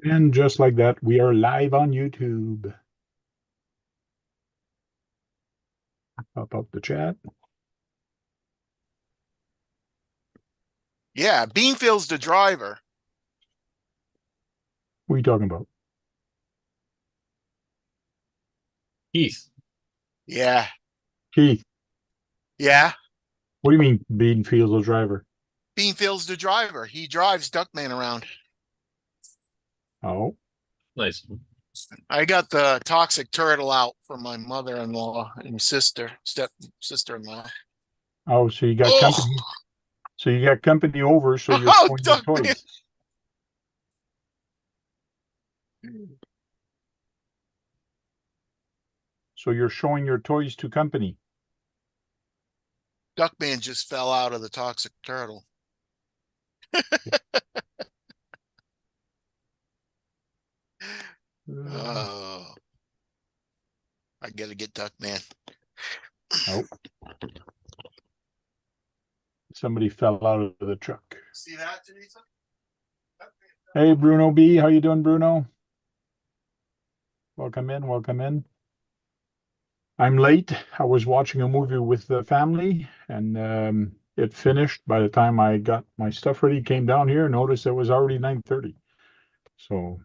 And just like that, we are live on YouTube. Pop up the chat. Yeah, Beanfield's the driver. What are you talking about? Keith. Yeah, Keith, yeah. what do you mean Beanfield's the driver? Beanfield's the driver. He drives Duckman around. Oh, Nice. I got the toxic turtle out for my mother-in-law and sister-in-law. oh, so you got Oh, company. So you got company over, so you're oh, showing your Duckman. toys. So you're showing your toys to company. Duckman just fell out of the toxic turtle. Uh, Oh, I gotta get Duckman. oh, somebody fell out of the truck. See that, Teresa? Hey, Bruno B, how you doing, Bruno? Welcome in, welcome in. I'm late. I was watching a movie with the family, and it finished by the time I got my stuff ready, came down here, noticed it was already 9:30. So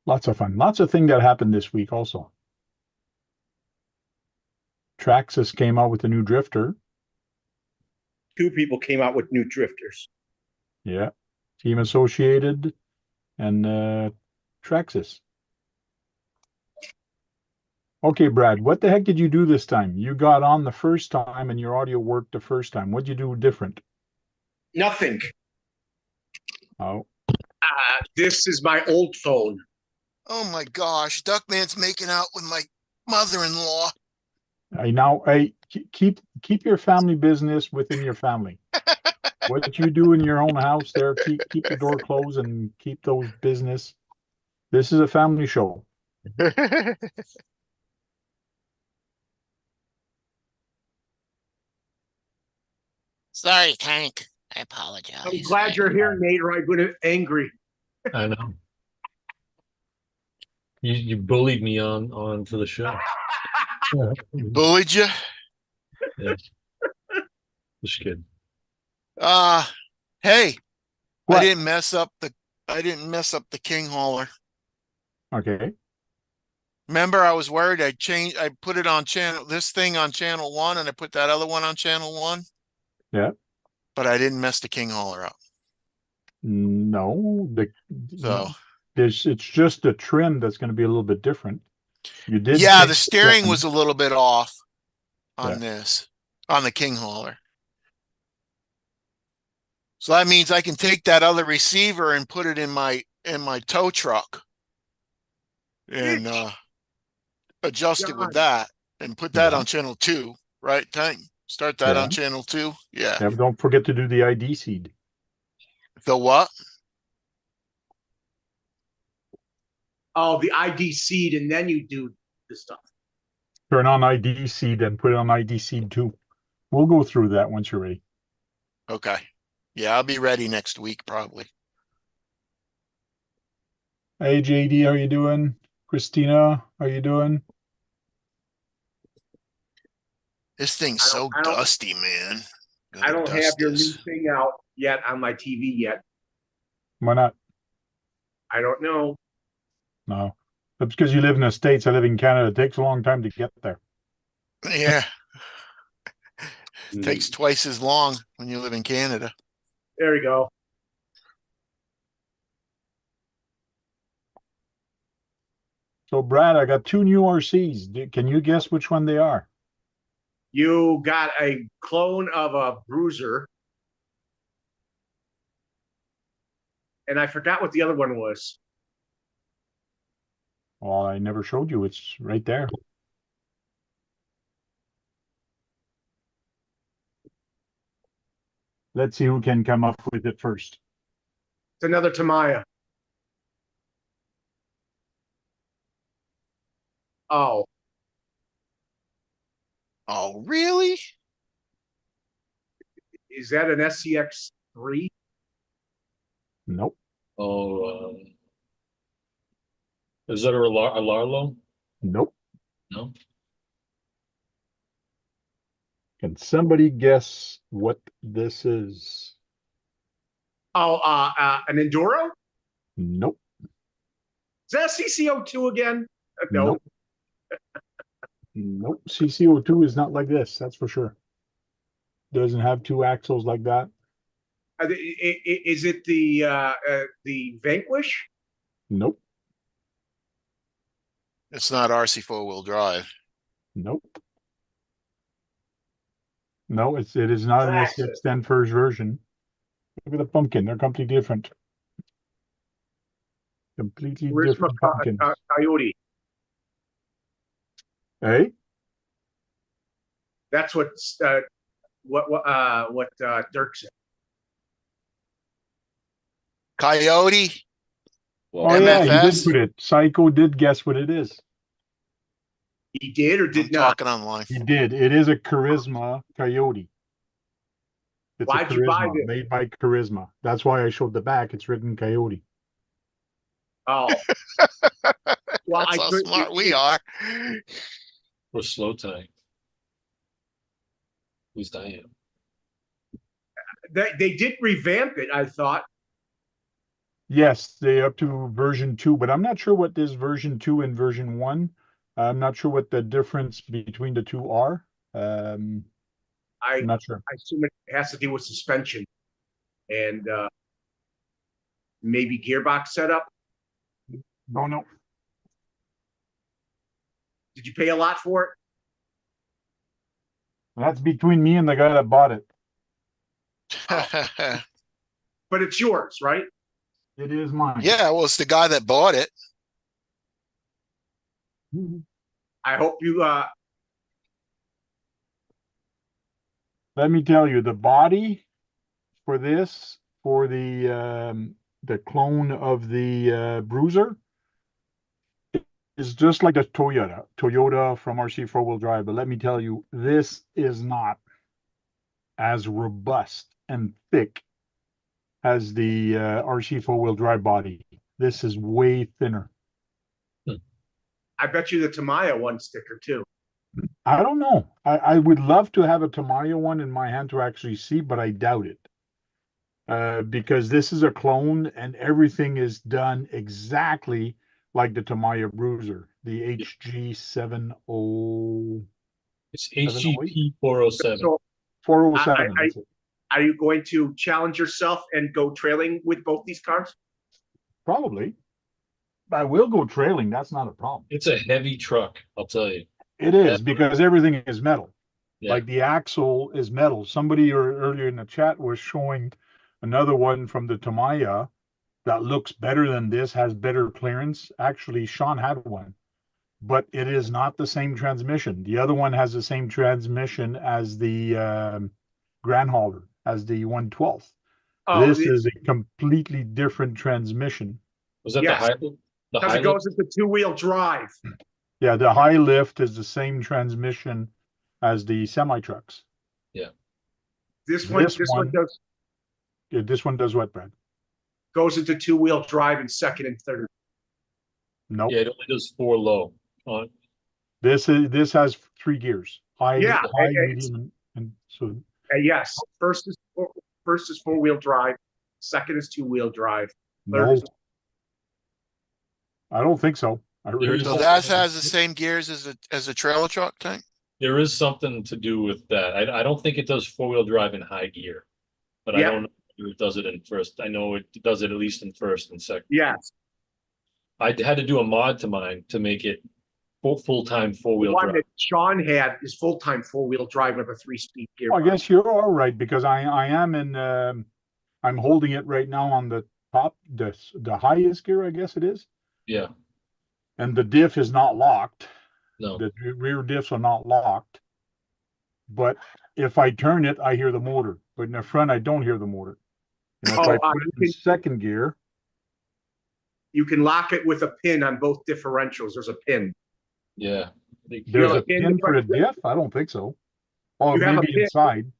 lots of fun. Lots of things that happened this week also. Traxxas came out with a new drifter. Two people came out with new drifters. Yeah. Team Associated and Traxxas. Okay, Brad, what the heck did you do this time? You got on the first time and your audio worked the first time. What'd you do different? Nothing. Oh, This is my old phone. Oh my gosh, Duckman's making out with my mother-in-law. I keep your family business within your family. What you do in your own house there, keep the door closed and keep those business. This is a family show. Sorry, Tank. I I'm apologize. glad you're here, Nate, or I would have angry. I know. You bullied me on to the show. Yeah. Bullied you? Yeah. Just kidding. Hey, I What? didn't mess up the king hauler. Okay. Remember, I was worried. I put it on this thing on channel one, and I put that other one on channel one, Yeah. but I didn't mess the king hauler up. No, So it's just the trim that's going to be a little bit different. You did yeah, change the the steering trim. was a little bit off Yeah. on on the king hauler. So that means I can take that other receiver and put it in my tow truck and adjust it with John, that and put that Yeah. on channel two, right? Tank? Start that Yeah. on channel two. Yeah. Yeah. But don't forget to do the ID seed. The what? oh, the ID seed, and then you do the stuff. Turn on ID seed and put it on ID seed too. We'll go through that once you're ready. Okay. Yeah, I'll be ready next week probably. Hey JD, how you doing? Christina, how you doing? This thing's I don't, so I don't, dusty, man. I Gotta don't have dust your new this. thing out yet on my TV yet. Why not? I don't know. No. That's because you live in the States. I live in Canada. It takes a long time to get there. Yeah, takes Hmm. twice as long when you live in Canada. There we go. So, Brad, I got two new RCs. Can you guess which one they are? You got a clone of a bruiser, and I forgot what the other one was. Well, I never showed you. It's right there. Let's see who can come up with it first. It's another Tamaya. Oh, Oh, really? Is that an SCX3? Nope. Oh, is that a Larlo? Nope. No. Can somebody guess what this is? Oh, an Enduro? Nope. Is that CCO2 again? No. Nope. Nope. CCO2 is not like this, that's for sure. Doesn't have two axles like that. Is it the Vanquish? Nope. It's not RC four-wheel drive. Nope. No, it is not an SCX10 first version. Look at the pumpkin, they're completely different. Completely Where's my different pumpkins. Coyote? Hey? That's what Dirk said. Coyote. Oh yeah, he did MFS? put it. Psycho did guess what it is. He did or I'm did not? talking online. He did. It is a Charisma Coyote. It's Why'd a you buy Charisma, this? made by Charisma. That's why I showed the back. It's written Coyote. Oh. Well, That's how smart we are. We're slow tonight. At least I am. They did revamp it, I thought. Yes, they up to version 2, but I'm not sure what this version 2 and version 1. I'm not sure what the difference between the two are. I'm not sure. I assume it has to do with suspension and maybe gearbox setup. No. Did you pay a lot for it? That's between me and the guy that bought it. But it's yours, right? It is mine. Yeah, well, it's the guy that bought it. I hope you Let me tell you, the body for this, for the clone of the Bruiser, is just like the Toyota from RC four-wheel drive. But let me tell you, this is not as robust and thick as the RC four-wheel drive body. This is way thinner. I bet you the Tamiya one sticker too. I don't know. I would love to have a Tamiya one in my hand to actually see, but I doubt it. Because this is a clone and everything is done exactly like the Tamiya Bruiser, the HG70. It's HGP 407. So 407. That's it. are you going to challenge yourself and go trailing with both these cars? Probably. I will go trailing. That's not a problem. It's a heavy truck, I'll tell you. It is because everything is metal. Yeah. Like the axle is metal. Somebody earlier in the chat was showing another one from the Tamiya that looks better than this, has better clearance. Actually, Sean had one, but it is not the same transmission. The other one has the same transmission as the Grand Hauler, as the 112th. Oh, This is a completely different transmission. Was that yes. the high? The because high it goes into two-wheel drive. Yeah, the high lift is the same transmission as the semi trucks. Yeah. This one This one does what, Brad? goes into two-wheel drive in second and third. Nope. Yeah, it only does 4 low. This has 3 gears. High, Yeah, high, medium, and so Yes, first is four-wheel drive, second is two-wheel drive, third no. is I don't think so. I really So don't. that has the same gears as a trailer truck tank? There is something to do with that. I don't think it does 4-wheel drive in high gear, but I Yeah. don't know if it does it in first. I know it does it at least in first and second. yes. I had to do a mod to mine to make it full-time The 4-wheel one drive. that Sean had is full-time four-wheel drive with a 3-speed gear. I guess you're all right because I am in. I'm holding it right now on the top, the highest gear, I guess it is, Yeah, and the diff is not locked. no. The rear diffs are not locked. But if I turn it, I hear the motor. But in the front, I don't hear the motor. And if I put it in second gear, You can lock it with a pin on both differentials. There's a pin. Yeah. there's know, a pin for the diff? I don't think so. Oh, You have a maybe pin. inside.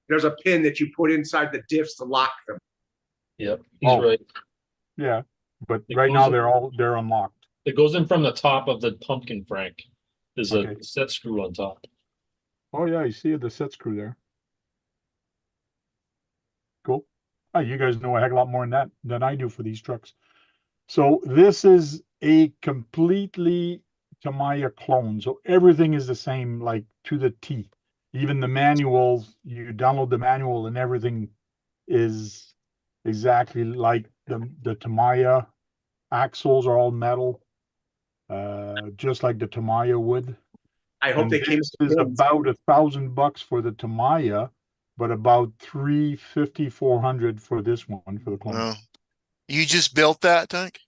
there's a pin that you put inside the diffs to lock them. Yep, he's Oh. right. Yeah, but It right goes now in- they're unlocked. It goes in from the top of the pumpkin crank. There's Okay. a set screw on top. Oh yeah, you see the set screw there. Cool. Oh, you guys know a heck of a lot more than I do for these trucks. So this is a completely Tamiya clone. So everything is the same, like to the T. Even the manuals, you download the manual and everything is exactly like the Tamiya. Axles are all metal, just like the Tamiya would. I hope And they came this with is pins. about $1,000 for the Tamiya, but about 350, 400 for this one for the clone. No. You just built that tank?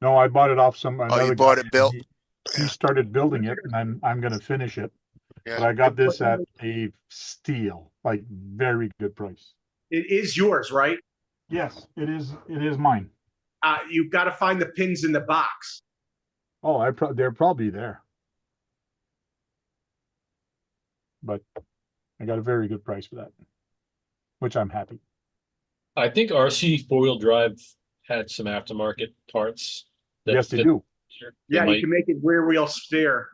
No, I bought it off Oh, you another bought guy. it built? He Yeah. started building it, and I'm gonna finish it. Yeah. But I got this at a steal, like very good price. It is yours, right? Yes, it is. It is mine. You've got to find the pins in the box. Oh, they're probably there, but I got a very good price for that, which I'm happy. I think RC four-wheel drive had some aftermarket parts that Yes, they fit do. here. Yeah, They you can make it rear wheel steer.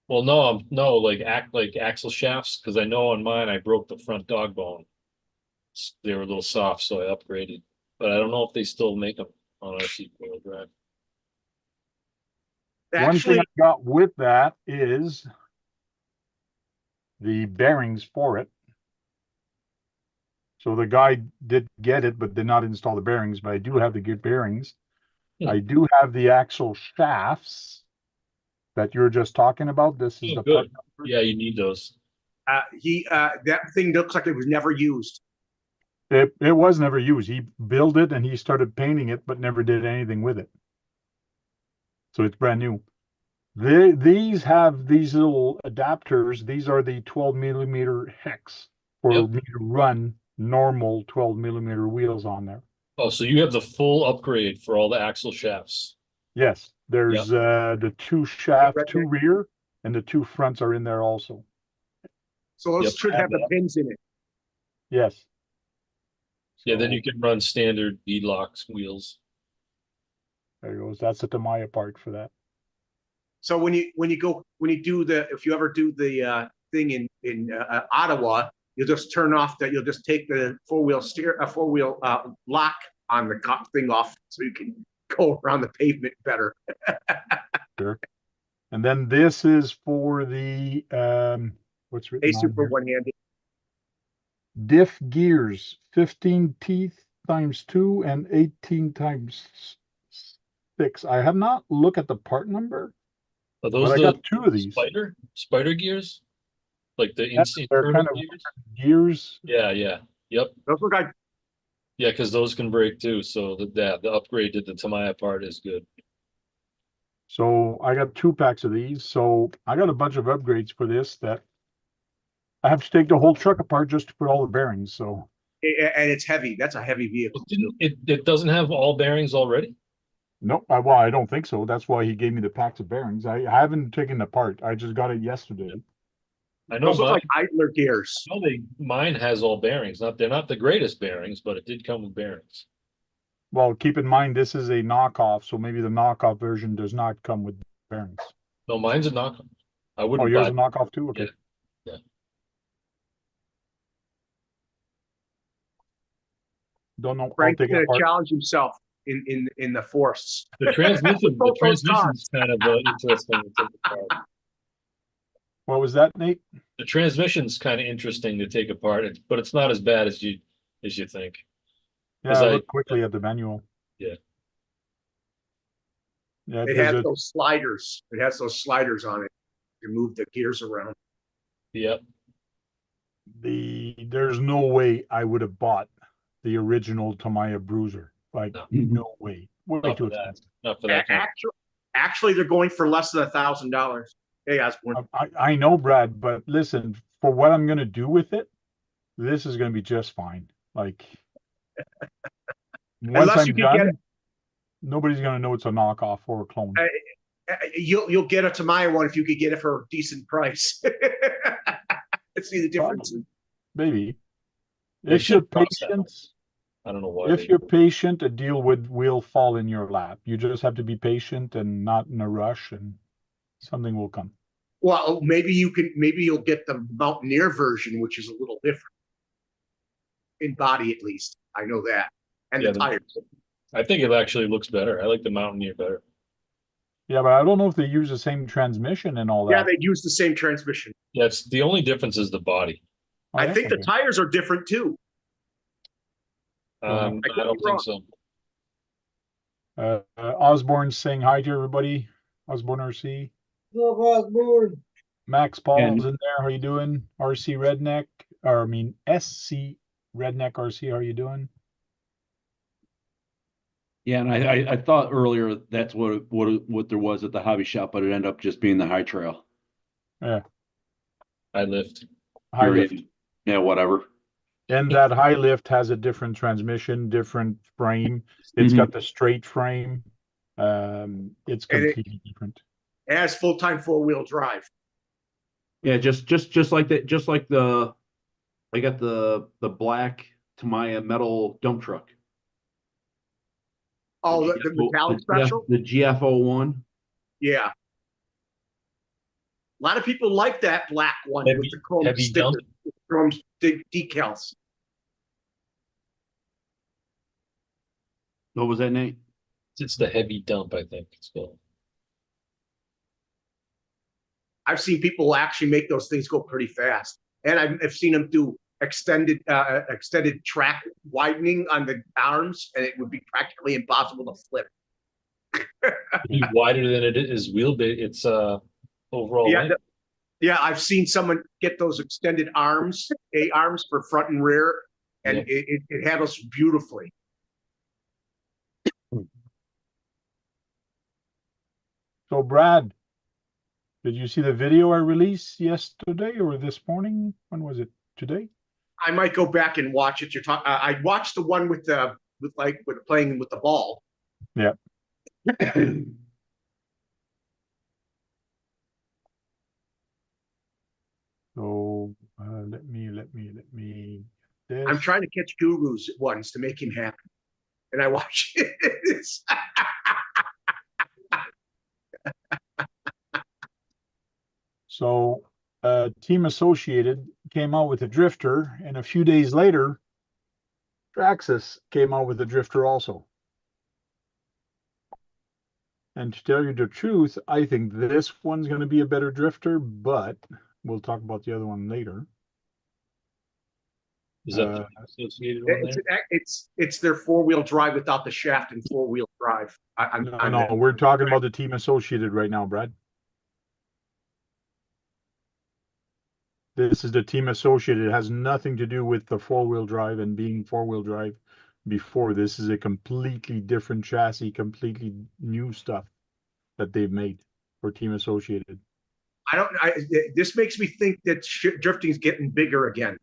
Well, no, like axle shafts, because I know on mine I broke the front dog bone. They were a little soft, so I upgraded. But I don't know if they still make them on RC four-wheel drive. One thing Actually, I got with that is the bearings for it. So the guy did get it, but did not install the bearings, but I do have the good bearings. I do have the axle shafts that you're just talking about. This is Oh, the good. part number. Yeah, you need those. that thing looks like it was never used. It was never used. He built it and he started painting it, but never did anything with it. So it's brand new. These have these little adapters. These are the 12 millimeter hex for Yep. me to run normal 12 millimeter wheels on there. Oh, so you have the full upgrade for all the axle shafts. Yes, there's the two shaft, two rear, and the two fronts are in there also. So those Yep, should I have have the that. pins in it. Yes. Yeah, then So, you can run standard beadlocks wheels. there goes. That's the Tamiya part for that. So when you do if you ever do the thing in Ottawa, you'll just turn off that. You'll just take the four wheel lock on the thing off, so you can go around the pavement better. Sure. And then this is for the what's written A on super here? one-handed. Diff gears, 15 teeth times 2 and 18 times 6. I have not looked at the part number, Are but those I the got 2 of these. spider gears? Like the They're internal kind of gears? gears. Yeah. Yep. Those look like Yeah, because those can break too. So the upgrade to the Tamiya part is good. So I got 2 packs of these. So I got a bunch of upgrades for this that I have to take the whole truck apart just to put all the bearings. So and it's heavy. That's a heavy vehicle. It doesn't have all bearings already? nope, well, I don't think so. That's why he gave me the packs of bearings. I haven't taken it apart. I just got it yesterday. I know Those look mine, like idler gears. mine has all bearings. They're not the greatest bearings, but it did come with bearings. Well, keep in mind this is a knockoff, so maybe the knockoff version does not come with bearings. No, mine's a knockoff. I Oh, wouldn't yours buy a knockoff too? Okay. Yeah. Don't know. I'll Frank's take it gonna apart. challenge himself in the forests. The transmission. Both The those transmission's kind of interesting to take apart. What was that, Nate? The transmission's kind of interesting to take apart, but it's not as bad as you think. Yeah, I looked quickly at the manual. Yeah. Yeah, It has those sliders. It has those sliders on it to move the gears around. Yep. There's no way I would have bought the original Tamiya Bruiser. Like, no way. Way Not too for that. expensive. Not for that. Actually, they're going for less than $1,000. Hey, Osborne. I know, Brad, but listen, for what I'm gonna do with it, this is gonna be just fine. Like, once Unless you I'm can get done, it, nobody's gonna know it's a knockoff or a clone. you'll get a Tamiya one if you could get it for a decent price. See the difference. maybe. They If you're should cross that. patient, I don't know why. if you're patient, a deal will fall in your lap. You just have to be patient and not in a rush, and something will come. Well, maybe you'll get the Mountaineer version, which is a little different in body, at least. I know that, and Yeah, the tires. I think it actually looks better. I like the Mountaineer better. Yeah, but I don't know if they use the same transmission and all Yeah, that. they use the same transmission. That's the only difference is the body. Oh, I yeah? think the Okay. tires are different too. I I could don't be wrong. think so. Osborne's saying hi to everybody. Osborne RC. Max Paul's in there. How you doing? RC Redneck, or I mean SC Redneck RC. How you doing? Yeah, and I thought earlier that's what there was at the hobby shop, but it ended up just being the high trail. Yeah, I lift. high lift. Yeah, whatever. And that high lift has a different transmission, different frame. It's got the straight frame. It's And it completely different. has full-time four-wheel drive. Yeah, just like that, just like I got the black Tamiya metal dump truck. Oh, the metallic special? The GF01. Yeah. A lot of people like that black one with the chrome heavy sticker, dump. chrome decals. What was that, Nate? It's the heavy dump, I think it's called. I've seen people actually make those things go pretty fast, and I've seen them do extended track widening on the arms, and it would be practically impossible to flip. Be wider than it is wheelbase. It's overall Yeah, length. yeah, I've seen someone get those extended arms, A-arms for front and rear, and Yeah. it handles beautifully. So Brad, did you see the video I released yesterday or this morning? When was it? Today? I might go back and watch it. I watched the one with playing with the ball. Yeah. So let me. This. I'm trying to catch Guru's ones to make him happy, and I watch it. So Team Associated came out with a drifter, and a few days later, Traxxas came out with a drifter also. And to tell you the truth, I think this one's going to be a better drifter, but we'll talk about the other one later. Is that the associated one there? It's their four-wheel drive without the shaft and four-wheel drive. No, we're talking about the Team Associated right now, Brad. This is the Team Associated. It has nothing to do with the four-wheel drive and being four-wheel drive before. This is a completely different chassis, completely new stuff that they've made for Team Associated. This makes me think that drifting is getting bigger again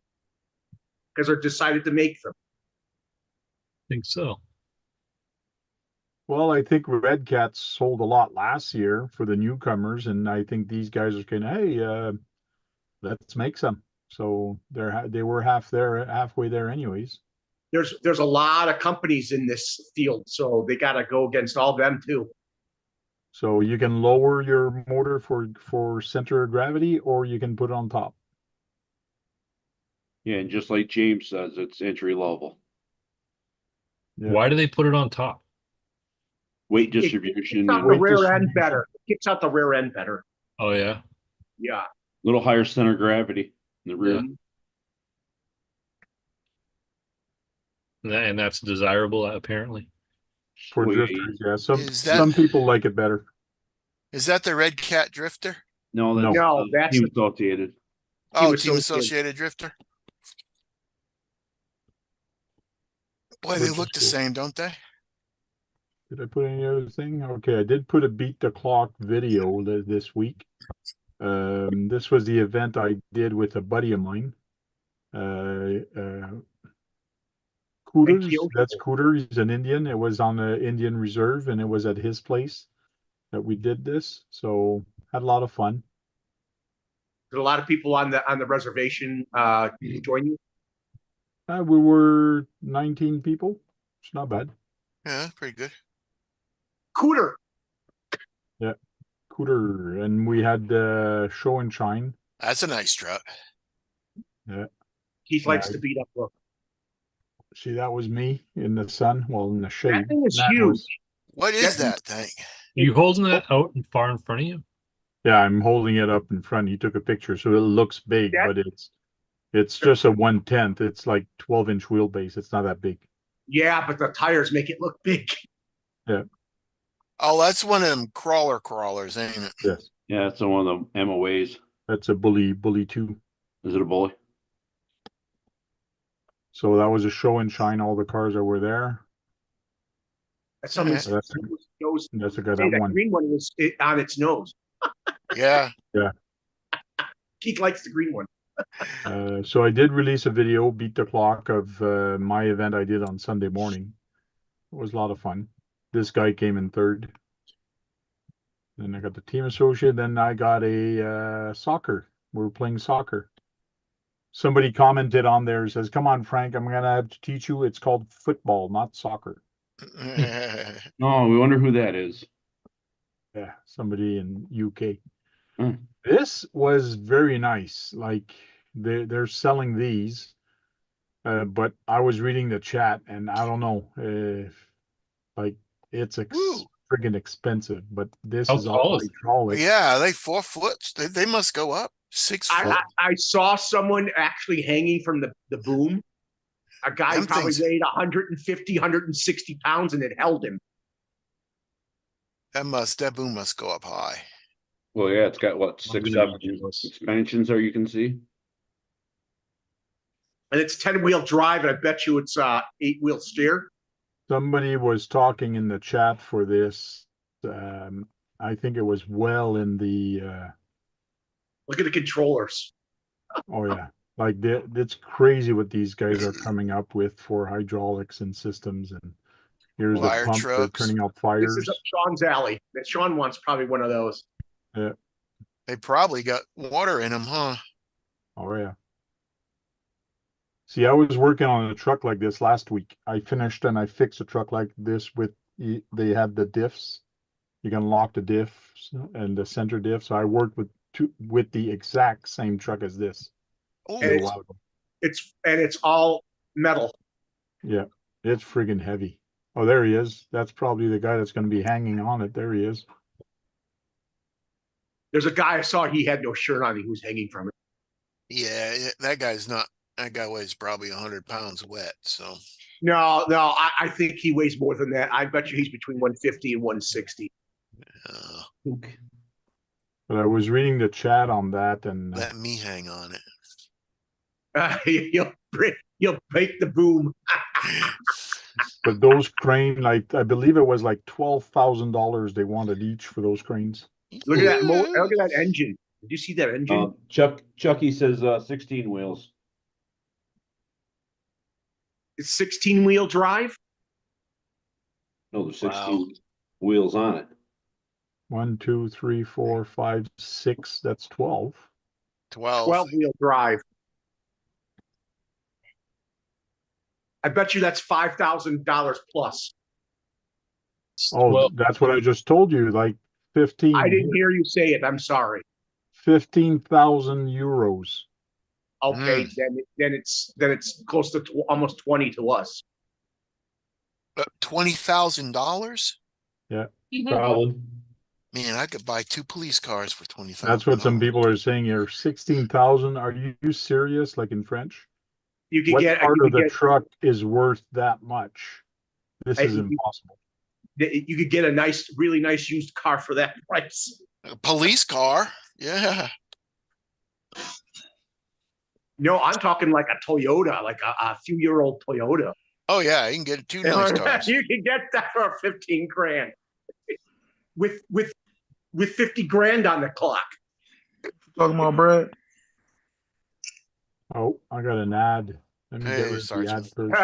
because they're decided to make them. I think so. Well, I think Red Cats sold a lot last year for the newcomers, and I think these guys are saying, hey, let's make some. So they were halfway there anyways. There's a lot of companies in this field, so they got to go against all of them too. So you can lower your motor for center of gravity, or you can put it on top. Yeah, and just like James says, it's entry level. Yeah. Why do they put it on top? Weight distribution. Kicks out the rear end better. Kicks out the rear end better. Oh yeah. Yeah. A little higher center of gravity in the rear. Yeah. And that's desirable, apparently. For Well, drifters, yeah. Is that- Some people like it better. Is that the Red Cat Drifter? No, No, that's Team Associated. Oh, Team Team Associated Drifter. Boy, they Which look is the cool. same, don't they? Did I put any other thing? Okay, I did put a beat the clock video this week. This was the event I did with a buddy of mine. Cooters, that's Cooter. He's an Indian. It was on the Indian Reserve, and it was at his place that we did this. So had a lot of fun. Did a lot of people on the reservation join you? We were 19 people. It's not bad. Yeah, pretty good. Cooter. Cooter, and we had show and shine. That's a nice truck. Yeah. Keith likes Yeah. to beat up Brooke. See, that was me in the sun, well, in the That shade. thing is That huge. was- What is That- that thing? You holding that out and far in front of you? yeah, I'm holding it up in front. You took a picture, so it looks big, That- but it's just a 1/10. It's like 12-inch wheelbase. It's not that big. Yeah, but the tires make it look big. Oh, that's one of them crawlers, ain't it? Yes. Yeah, it's one of the MOAs. That's a bully 2. Is it a bully? So that was a show and shine, all the cars that were there. Somebody's Yeah. nose. That's a guy Hey, that that won. green one was on its nose. Yeah. Keith likes the green one. So I did release a video, beat the clock, of my event I did on Sunday morning. It was a lot of fun. This guy came in third. Then I got the team associate. Then I got a soccer. We were playing soccer. Somebody commented on there, says, "Come on, Frank, I'm gonna have to teach you. It's called football, not soccer." Oh, we wonder who that is. Yeah, somebody in UK. Hmm. This was very nice. Like they're selling these, but I was reading the chat, and I don't know if like it's Woo. friggin' expensive. But this How is tall all is it? hydraulic. Yeah, they 4 foot. They must go up 6 foot. I saw someone actually hanging from the boom. A guy Them probably things- weighed 150, 160 pounds, and it held him. That boom must go up high. Well, yeah, it's got what, 6, 7 expansions there you can see. And it's 10-wheel drive, and I bet you it's 8-wheel steer. Somebody was talking in the chat for this. I think it was well in the. Look at the controllers. Oh yeah, like it's crazy what these guys are coming up with for hydraulics and systems. And here's Fire the pump. They're trucks. turning out This fires. is up Sean's alley. That Sean wants probably one of those. They probably got water in them, huh? Oh yeah. See, I was working on a truck like this last week. I finished and I fixed a truck like this with they had the diffs. You can lock the diffs and the center diff. So I worked with the exact same truck as this Oh, a little while ago. It's all metal. Yeah, it's friggin' heavy. Oh, there he is. That's probably the guy that's going to be hanging on it. There he is. There's a guy I saw, he had no shirt on, he was hanging from it. yeah, that guy weighs probably 100 pounds wet. So No, I think he weighs more than that. I bet you he's between 150 and 160. But I was reading the chat on that, and let me hang on it. You'll break the boom. but those crane, like I believe it was like $12,000 they wanted each for those cranes. Look at that look at that engine. Did you see that engine? Chucky says 16 wheels. It's 16-wheel drive. No, there's 16 wheels on it. 1, 2, 3, 4, 5, 6. That's 12. 12. 12-wheel drive. I bet you that's $5,000 plus. Oh, Well, that's what I just told you. Like 15. I didn't hear you say it. I'm sorry. 15,000 euros. Okay, then it's close to almost 20 to us. $20,000? Probably. Man, I could buy 2 police cars for 20,000. That's what some people are saying here. 16,000. Are you serious? Like in French? You could What get part you of could the truck is worth that much? This is you- impossible. you could get a really nice used car for that price. A police car? Yeah. No, I'm talking like a Toyota, like a few-year-old Toyota. Oh yeah, you can get 2 nice cars. You can get that for 15 grand with 50 grand on the clock. Talking about Brad? Oh, I got an ad. Let me Hey, get rid of the Sergeant. ad first.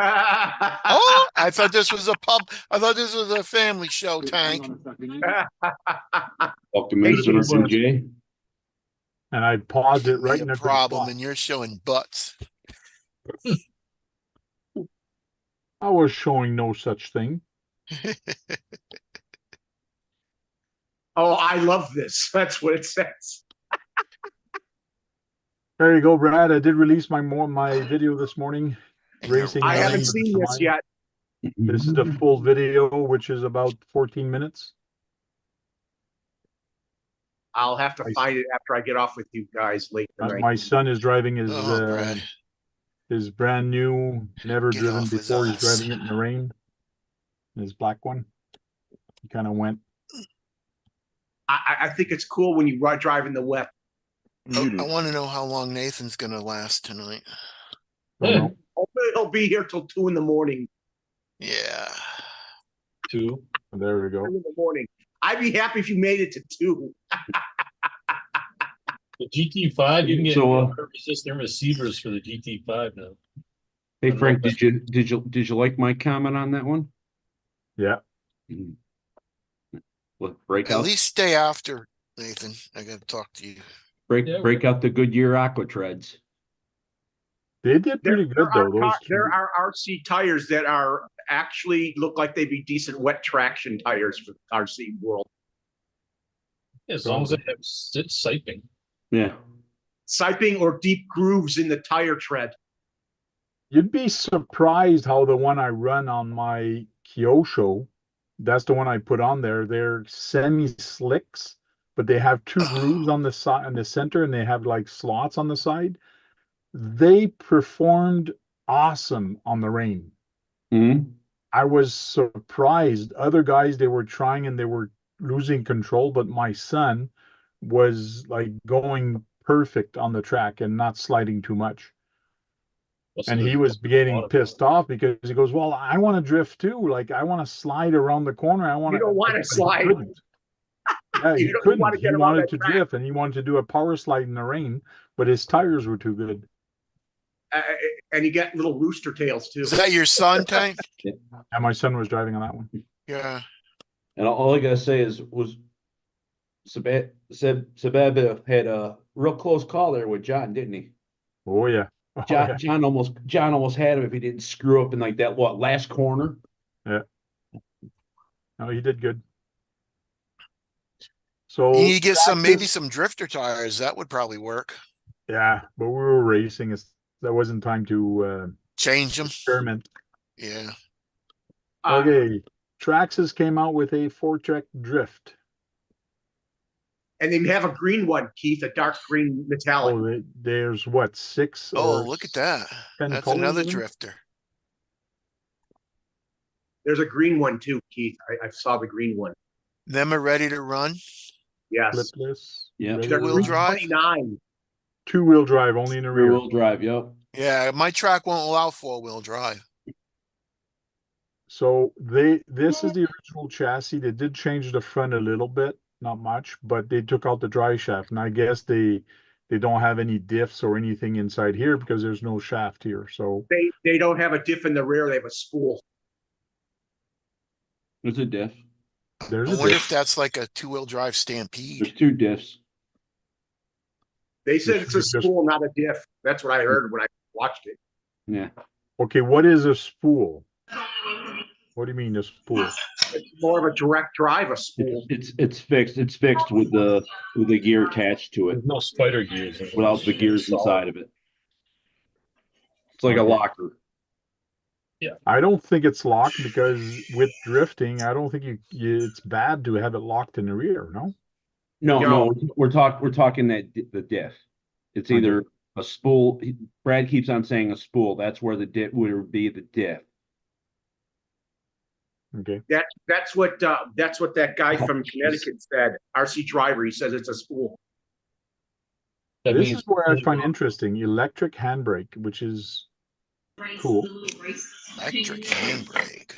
Oh, I thought this was a pub. I thought this was a family show, Tank. Welcome in, Senator Jay. And I paused it right Be in a a good problem, spot. and you're showing butts. I was showing no such thing. Oh, I love this. That's what it says. There you go, Brad. I did release my video this morning. And you're Racing I in the haven't rain seen with this mine. yet. This is the full video, which is about 14 minutes. I'll have to I- find it after I get off with you guys late tonight. My son is driving Oh, Brad, his brand new, never get driven off with before. He's us. driving it in the rain. His black one. He kind of went. I think it's cool when you drive in the wet. Oh, I want to know how long Nathan's gonna last tonight. Don't know. Hopefully he'll be here till 2 in the morning. Yeah. 2. There we go. 2 in the morning. I'd be happy if you made it to 2. The GT5, you can get So, resistant receivers for the GT5 now. Hey Frank, did you like my comment on that one? Yeah. Look, At breakout, least stay after, Nathan. I gotta talk to you. Yeah, break out the Goodyear Aqua Treads. They did pretty good though. There are RC tires that are actually look like they'd be decent wet traction tires for the RC world. as long as they have siping. Yeah. Siping or deep grooves in the tire tread. You'd be surprised how the one I run on my Kyosho, that's the one I put on there. They're semi-slicks, but they have two grooves on the side and the center, and they have like slots on the side. They performed awesome on the rain. Mm-hmm. I was surprised. Other guys, they were trying and they were losing control, but my son was like going perfect on the track and not sliding too much. And he was getting pissed off because he goes, well, I want to drift too. Like I want to slide around the corner. I want You don't want to but he slide. couldn't. Yeah, You he don't couldn't. want to He get around wanted that to track. drift and he wanted to do a power slide in the rain, but his tires were too good. And you get little rooster tails too. Is that your son, Tank? And my son was driving on that one. Yeah. And all I gotta say was Sabab had a real close call there with John, didn't he? Oh yeah. Oh, John, yeah. John almost had him if he didn't screw up in like that last corner. Yeah. No, he did good. So You need to get maybe practice- some drifter tires. That would probably work. Yeah, but we were racing. There wasn't time to Change them. experiment. Yeah. Okay, Traxxas came out with a 4-track drift. And they have a green one, Keith, a dark green metallic. Oh, there's what, 6 Oh, or look at that. 10 That's colors another of them? drifter. There's a green one too, Keith. I saw the green one. Them are ready to run. Yes. Flipless. Yeah. ready They're to Two-wheel run. drive? 329. 2-wheel drive, only in the rear. Rear-wheel drive, yep. Yeah, my track won't allow 4-wheel drive. So this is the original chassis. They did change the front a little bit, not much, but they took out the dry shaft. And I guess they don't have any diffs or anything inside here because there's no shaft here. So They don't have a diff in the rear. They have a spool. There's a diff. there's I a wonder diff. if that's like a 2-wheel drive There's Stampede. 2 diffs. They said it's a Just- spool, not a diff. That's what I heard when I watched it. Yeah. Okay, what is a spool? What do you mean a spool? It's more of a direct drive, a spool. It's fixed. It's fixed with the gear attached to it There's no spider gears. In without the gears Solid. inside of it. It's like a Okay. locker. I don't think it's locked because with drifting, I don't think it's bad to have it locked in the rear, no? No, we're talking that the diff. It's Okay. either a spool. Brad keeps on saying a spool. That's where the diff would be the diff. Okay. That's what that guy from Connecticut said. RC driver. He says it's a spool. That This means is where I find interesting, electric handbrake, which is cool. Electric handbrake.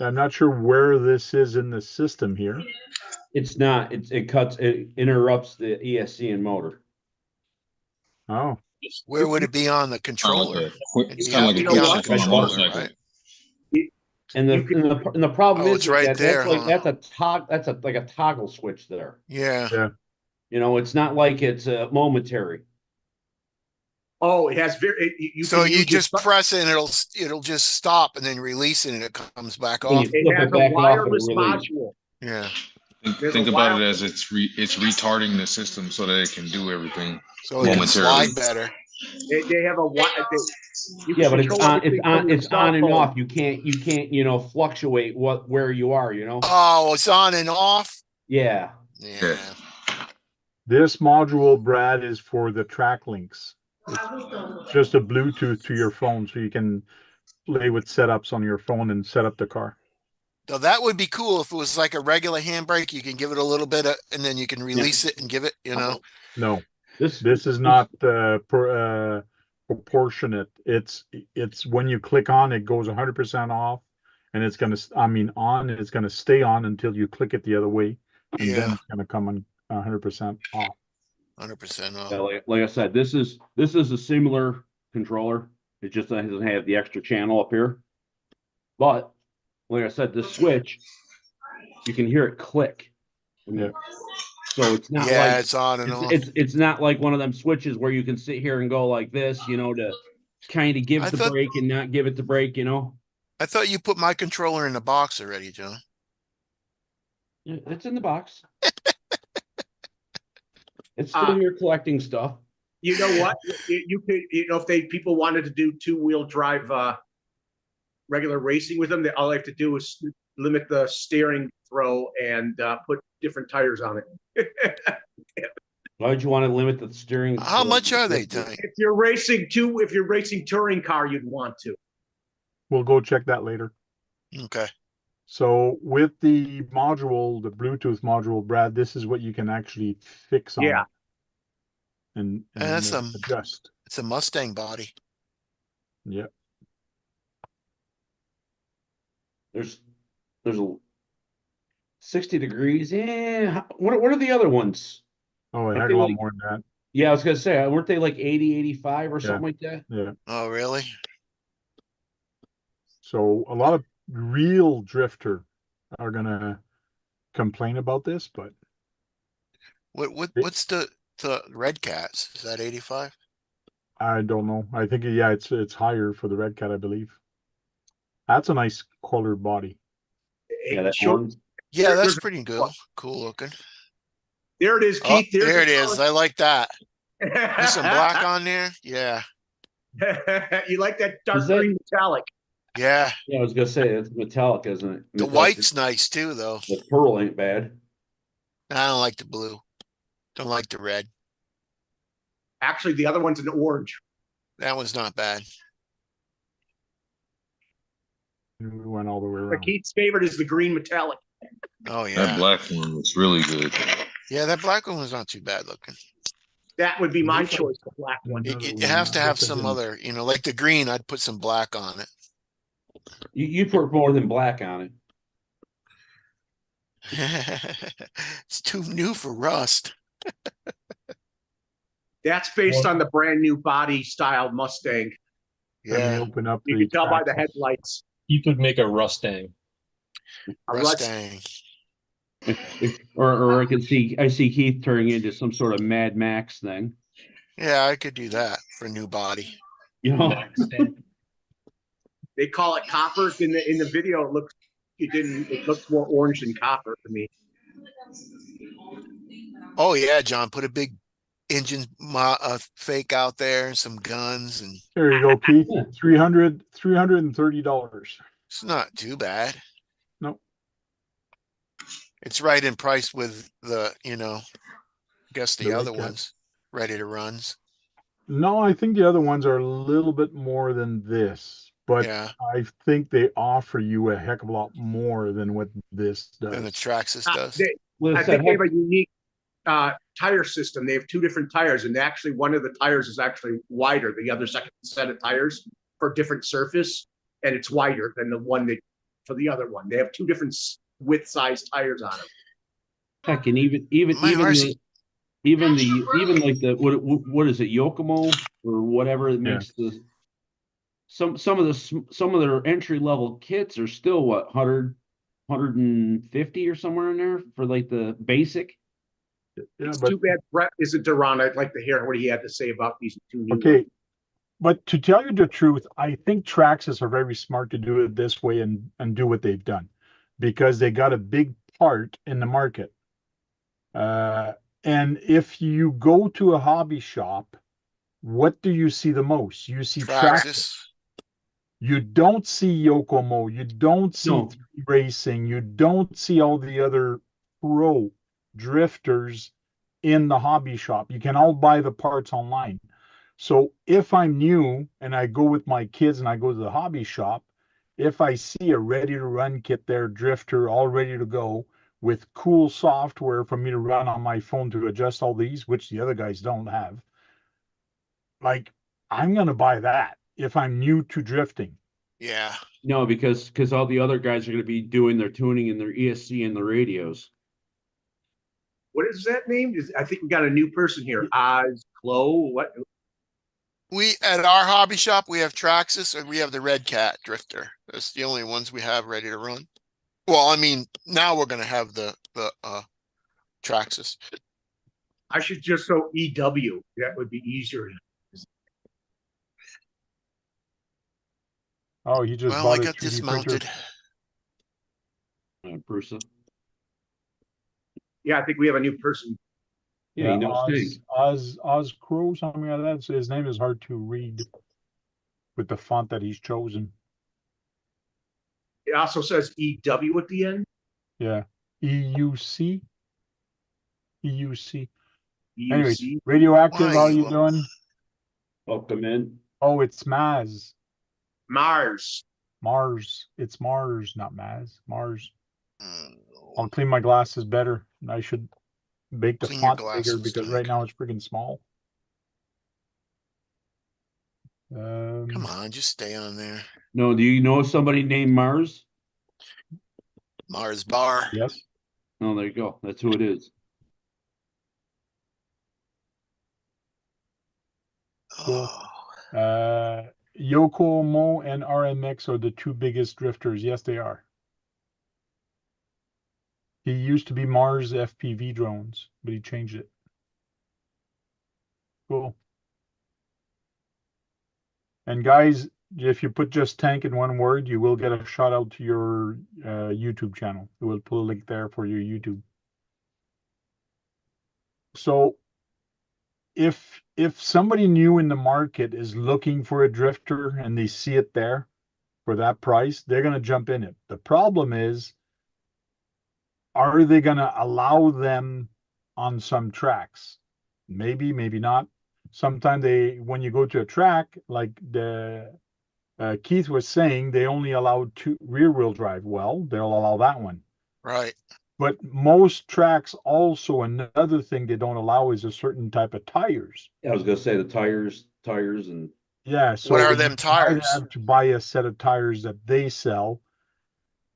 I'm not sure where this is in the system here. It's not. It interrupts the ESC and motor. Oh, Where would it be on the controller? It's kind of like a You know quick what? shift on a Controller, motorcycle. right? And the problem Oh, is it's right that there, huh? that's like a toggle switch there. Yeah. yeah. You know, it's not like it's momentary. Oh, it has you So can you use your just press it and it'll just stop and then release it and it comes back When off. you it flip has it a back off, it'll wireless release. module. Yeah. There's Think a about wild- it as it's retarding the system so that it can do everything So it can momentarily. slide better. They have a you can Yeah, but it's control on, everything from your it's cell on and phone. off. You can't, you know, fluctuate where you are, you know? Oh, it's on and off. Yeah. Yeah. This module, Brad, is for the track links. It's just a Bluetooth to your phone, so you can play with setups on your phone and set up the car. So that would be cool if it was like a regular handbrake. You can give it a little bit of, and then you can release it and give it, you know. No, This this is not proportionate. It's when you click on, it goes 100% off, and it's gonna, I mean, on. It's gonna stay on until you click it the other way, and then Yeah. it's gonna come on 100% off. 100% off. Yeah, like I said, this is a similar controller. It just doesn't have the extra channel up here. But like I said, the switch, you can hear it click. Yeah. So it's not Yeah, like it's on and off. it's not like one of them switches where you can sit here and go like this, you know, to kind of give I the thought- brake and not give it the brake, you know. I thought you put my controller in the box already, John. It's in the box. It's still here collecting stuff. You know what? You could, if people wanted to do two-wheel drive regular racing with them, all they have to do is limit the steering throw and put different tires on it. Why would you want to limit the steering? How much are they, Tony? If you're racing touring car, you'd want to. We'll go check that later. Okay. So with the module, the Bluetooth module, Brad, this is what you can actually fix on Yeah. it and that's adjust. It's a Mustang body. Yeah. There's a 60 degrees. Yeah. What are the other ones? Oh, a Aren't heck they of a lot like- more than that. Yeah, I was gonna say, weren't they like 80, 85 or something like that? Yeah. Oh, really? So a lot of real drifter are gonna complain about this, but What's the Red Cats? Is that 85? I don't know. I think it's higher for the Red Cat, I believe. That's a nice colored body. Yeah, that Sure. orange. Yeah, that's There's- pretty good. Cool looking. There it is, Oh, Keith. There's there it is. I like that. Put some black on there. Yeah. You like that dark Is that- green metallic? Yeah. Yeah, I was gonna say it's metallic, isn't it? The Metallic- white's nice too, though. The pearl ain't bad. I don't like the blue. Don't like the red. Actually, the other one's an orange. That one's not bad. We went all the way But around. Keith's favorite is the green metallic. Oh, That yeah. black one looks really good. Yeah, that black one was not too bad looking. That would be my Looks like- choice, the black one. Another It one, has to I have guess I some didn't. other, like the green, I'd put some black on it. You put more than black on it. It's too new for rust. That's based on the brand new body style Mustang. Let me Yeah, open up You the can tell by the track list. headlights. You could make a Rustang. A Rust- Mustang. Or I see Keith turning into some sort of Mad Max thing. Yeah, I could do that for a new body. You know? Maxtang. They call it copper. In the video, it looks more orange than copper to me. Oh yeah, John, put a big engine fake out there and some guns, and There you go, Keith. $330. it's not too bad. Nope. It's right in price with the, I guess the The Red other Cat. ones, ready to runs. No, I think the other ones are a little bit more than this, but Yeah, I think they offer you a heck of a lot more than what this does. and the Traxxas does. I think they have a unique tire system. They have two different tires, and actually one of the tires is actually wider. The other second set of tires for different surface, and it's wider than the one for the other one. They have two different width size tires on it. Heck, and even My ours- like the what is it, Yokomo or whatever that makes some of their entry level kits are still what 150 or somewhere in there for like the basic. Yeah, It's but too bad Brett isn't around. I'd like to hear what he had to say about these two new okay, But to tell you the truth, I think Traxxas are very smart to do it this way and do what they've done because they got a big part in the market. And if you go to a hobby shop, what do you see the most? You see Traxxas. Traxxas. You don't see Yokomo. You don't see No. racing. You don't see all the other pro drifters in the hobby shop. You can all buy the parts online. So if I'm new and I go with my kids and I go to the hobby shop, if I see a ready to run kit there, drifter, all ready to go with cool software for me to run on my phone to adjust all these, which the other guys don't have, like I'm going to buy that if I'm new to drifting. Yeah. No, because all the other guys are going to be doing their tuning and their ESC and the radios. What is that name? I think we got a new person here. Oz Clo. What? We at our hobby shop we have Traxxas and we have the Red Cat drifter. That's the only ones we have ready to run. Well, I mean, now we're gonna have the Traxxas. I should just throw EW. That would be easier. Oh, he just Well, I bought a got 3D this printer. mounted. Bruce. Yeah, I think we have a new person. Yeah, he knows things. Oz Crow, something like that. So his name is hard to read with the font that he's chosen. It also says EW at the end. Yeah. EUC. EUC. Anyways, EUC. Radioactive, Why how you you doing? Welcome in. Oh, it's Maz. Mars. Mars. It's Mars, not Maz. Mars. Mm, I'll clean my glasses better. I should make the Clean your font bigger glasses, because Doug. right now it's freaking small. Come on, just stay on there. No, do you know somebody named Mars? Mars Bar. Yes. Oh, there you go. That's who it is. Cool. Oh, Yokomo and RMX are the two biggest drifters. Yes, they are. He used to be Mars FPV drones, but he changed it. Cool. And guys, if you put just tank in one word, you will get a shout out to your YouTube channel. We will put a link there for your YouTube. So if somebody new in the market is looking for a drifter and they see it there for that price, they're going to jump in it. The problem is, are they going to allow them on some tracks? Maybe, maybe not. Sometimes when you go to a track, like Keith was saying, they only allow two rear-wheel drive. Well, they'll allow that one. right. But most tracks also, another thing they don't allow is a certain type of tires. Yeah, I was gonna say the tires and Yeah, so What are you them might tires? have to buy a set of tires that they sell.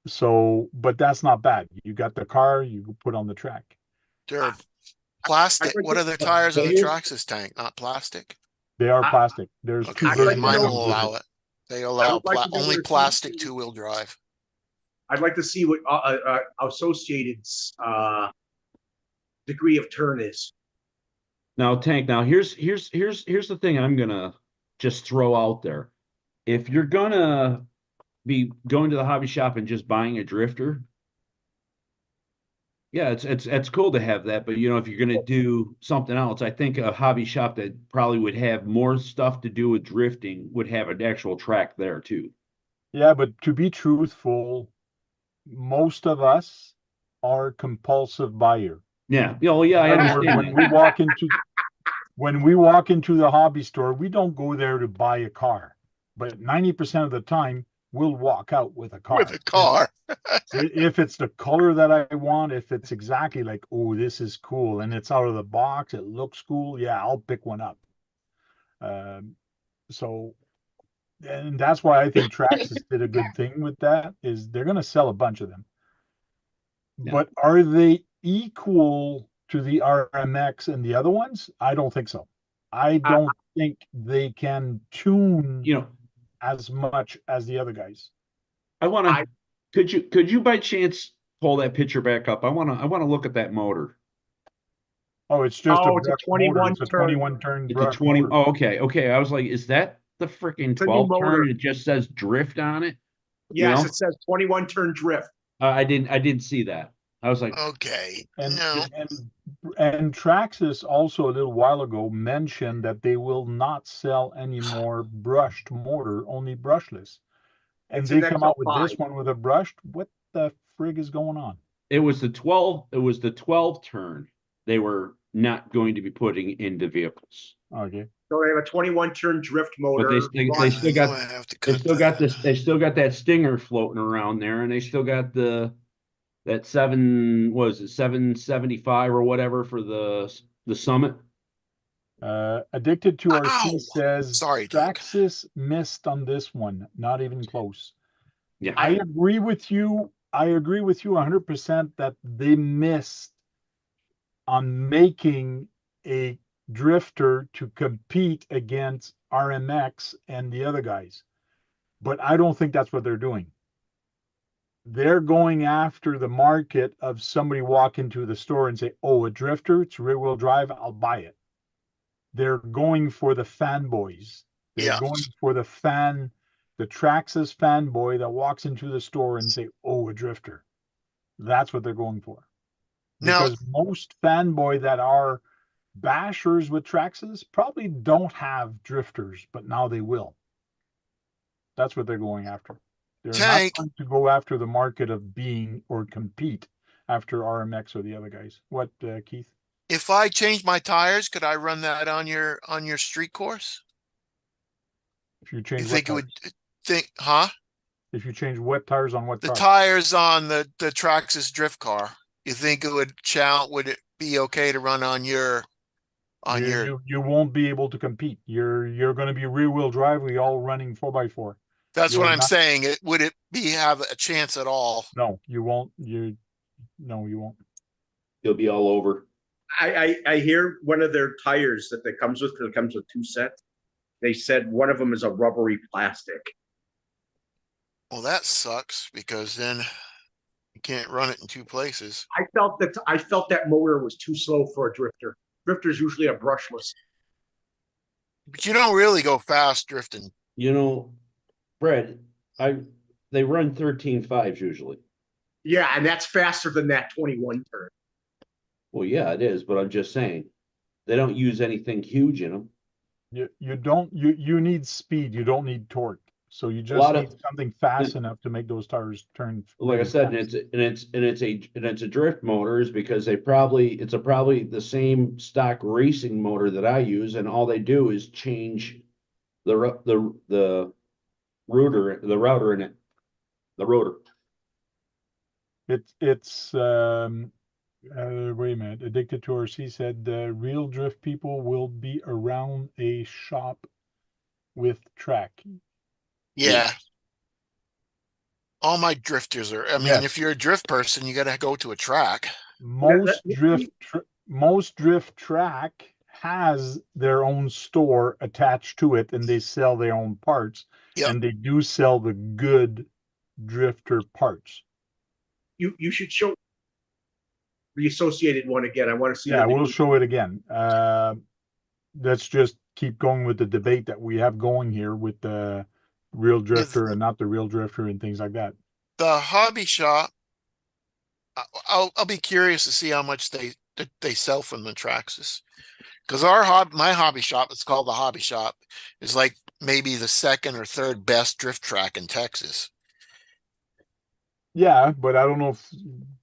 So, but that's not bad. You got the car, you put on the track. They're plastic. like What to- are the tires on the Here's- Traxxas tank? Not plastic. They are I- plastic. There's two Okay, I'd like versions. to mine know- will allow it. They I allow would like to know only where- plastic two-wheel drive. I'd like to see what Associated's degree of turn is. now tank. Now here's the thing I'm gonna just throw out there. If you're gonna be going to the hobby shop and just buying a drifter, yeah, it's cool to have that. But you know, if you're gonna do something else, I think a hobby shop that probably would have more stuff to do with drifting would have an actual track there too. Yeah, but to be truthful, most of us are compulsive buyer. Yeah, yeah, well, yeah, I In other words, understand when that. we walk into the hobby store, we don't go there to buy a car, but 90% of the time we'll walk out with a car. With a car. If it's the color that I want, if it's exactly like, oh, this is cool and it's out of the box, it looks cool, yeah, I'll pick one up. So, and that's why I think Traxxas did a good thing with that, is they're going to sell a bunch of them. Yeah. But are they equal to the RMX and the other ones? I don't think so. I don't think they can tune You know, as much as the other guys. I want to. Could you by chance pull that picture back up? I want to look at that motor. Oh, it's just Oh, it's a brush motor. 21 It's a turn. 21 turn It's a brush 20. motor. Oh, okay. I was like, is that the freaking It's a new 12 motor. turn. It just says drift on it. Yes, know? it says 21 turn drift. I didn't see that. I was like, Okay, And no, and Traxxas also a little while ago mentioned that they will not sell any more brushed motor, only brushless. And It's they an come out with XL5. this one with a brushed. What the frig is going on? it was the 12 turn they were not going to be putting into vehicles. Okay. So they have a 21 turn drift But motor. they I still know got I have to they cut still got that. this they still got that Stinger floating around there, and they still got that 775 or whatever for the Summit. Addicted to RC Ow! says Sorry, Doug. Traxxas missed on this one, not even close. Yeah. I agree with you. I agree with you 100% that they missed on making a drifter to compete against RMX and the other guys. But I don't think that's what they're doing. They're going after the market of somebody walk into the store and say, oh, a drifter, it's rear wheel drive, I'll buy it. They're going for the fanboys. They're Yeah. going for the Traxxas fanboy that walks into the store and say, oh, a drifter. That's what they're going for. Now, Because most fanboy that are bashers with Traxxas probably don't have drifters, but now they will. That's what they're going after. They're not Tank, going to go after the market of being or compete after RMX or the other guys. What, Keith? if I change my tires, could I run that on your street course? If you You change what think it tires? would think, huh? If you change wet tires on what The car? tires on the Traxxas drift car. You think it would it be okay to run on your You won't be able to compete. You're going to be rear wheel drive. We all running 4x4. That's what You're I'm not. saying. Would it be have a chance at all? No, you won't. No, you won't. You'll be all over. I hear one of their tires that comes with, because it comes with two sets. They said one of them is a rubbery plastic. Well, that sucks because then you can't run it in two places. I felt that motor was too slow for a drifter. Drifters usually are brushless. But you don't really go fast drifting. You know, Fred, they run 13.5s usually. Yeah, and that's faster than that 21 turn. Well, yeah, it is, but I'm just saying they don't use anything huge in them. You need speed. You don't need torque. So you just need something fast enough to make those tires turn. Like I really said, fast. it's a drift motor is because it's probably the same stock racing motor that I use, and all they do is change the router in it, the rotor. It's wait a minute. Addicted to RC said real drift people will be around a shop with track. Yeah. All my drifters are. I mean, Yes. if you're a drift person, you got to go to a track. Most drift track has their own store attached to it, and they sell their own parts. Yep. And they do sell the good drifter parts. You should show the associated one again. I want to see. Yeah, we'll show it again. Let's just keep going with the debate that we have going here with the real drifter and not the real drifter and things like that. The hobby shop. I'll be curious to see how much they sell from the Traxxas, because my hobby shop, it's called the hobby shop, is like maybe the second or third best drift track in Texas. Yeah, but I don't know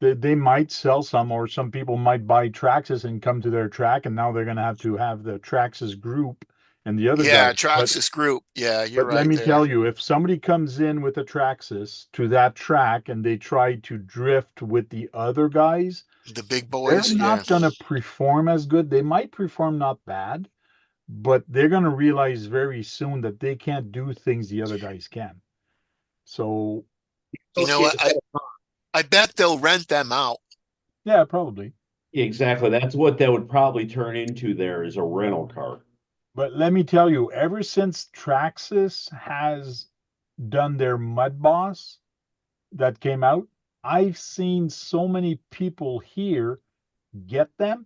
if they might sell some, or some people might buy Traxxas and come to their track, and now they're going to have the Traxxas group and the other Yeah, guys. Traxxas group. Yeah, you're But right. let me there. tell you, if somebody comes in with a Traxxas to that track and they try to drift with the other guys, The big they're boys. not going to perform as good. They might perform not bad, but they're going to realize very soon that they can't do things the other guys can. So, You know what? I bet they'll rent them out. yeah, probably. Exactly. That's what that would probably turn into there is a rental car. But let me tell you, ever since Traxxas has done their Mud Boss that came out, I've seen so many people here get them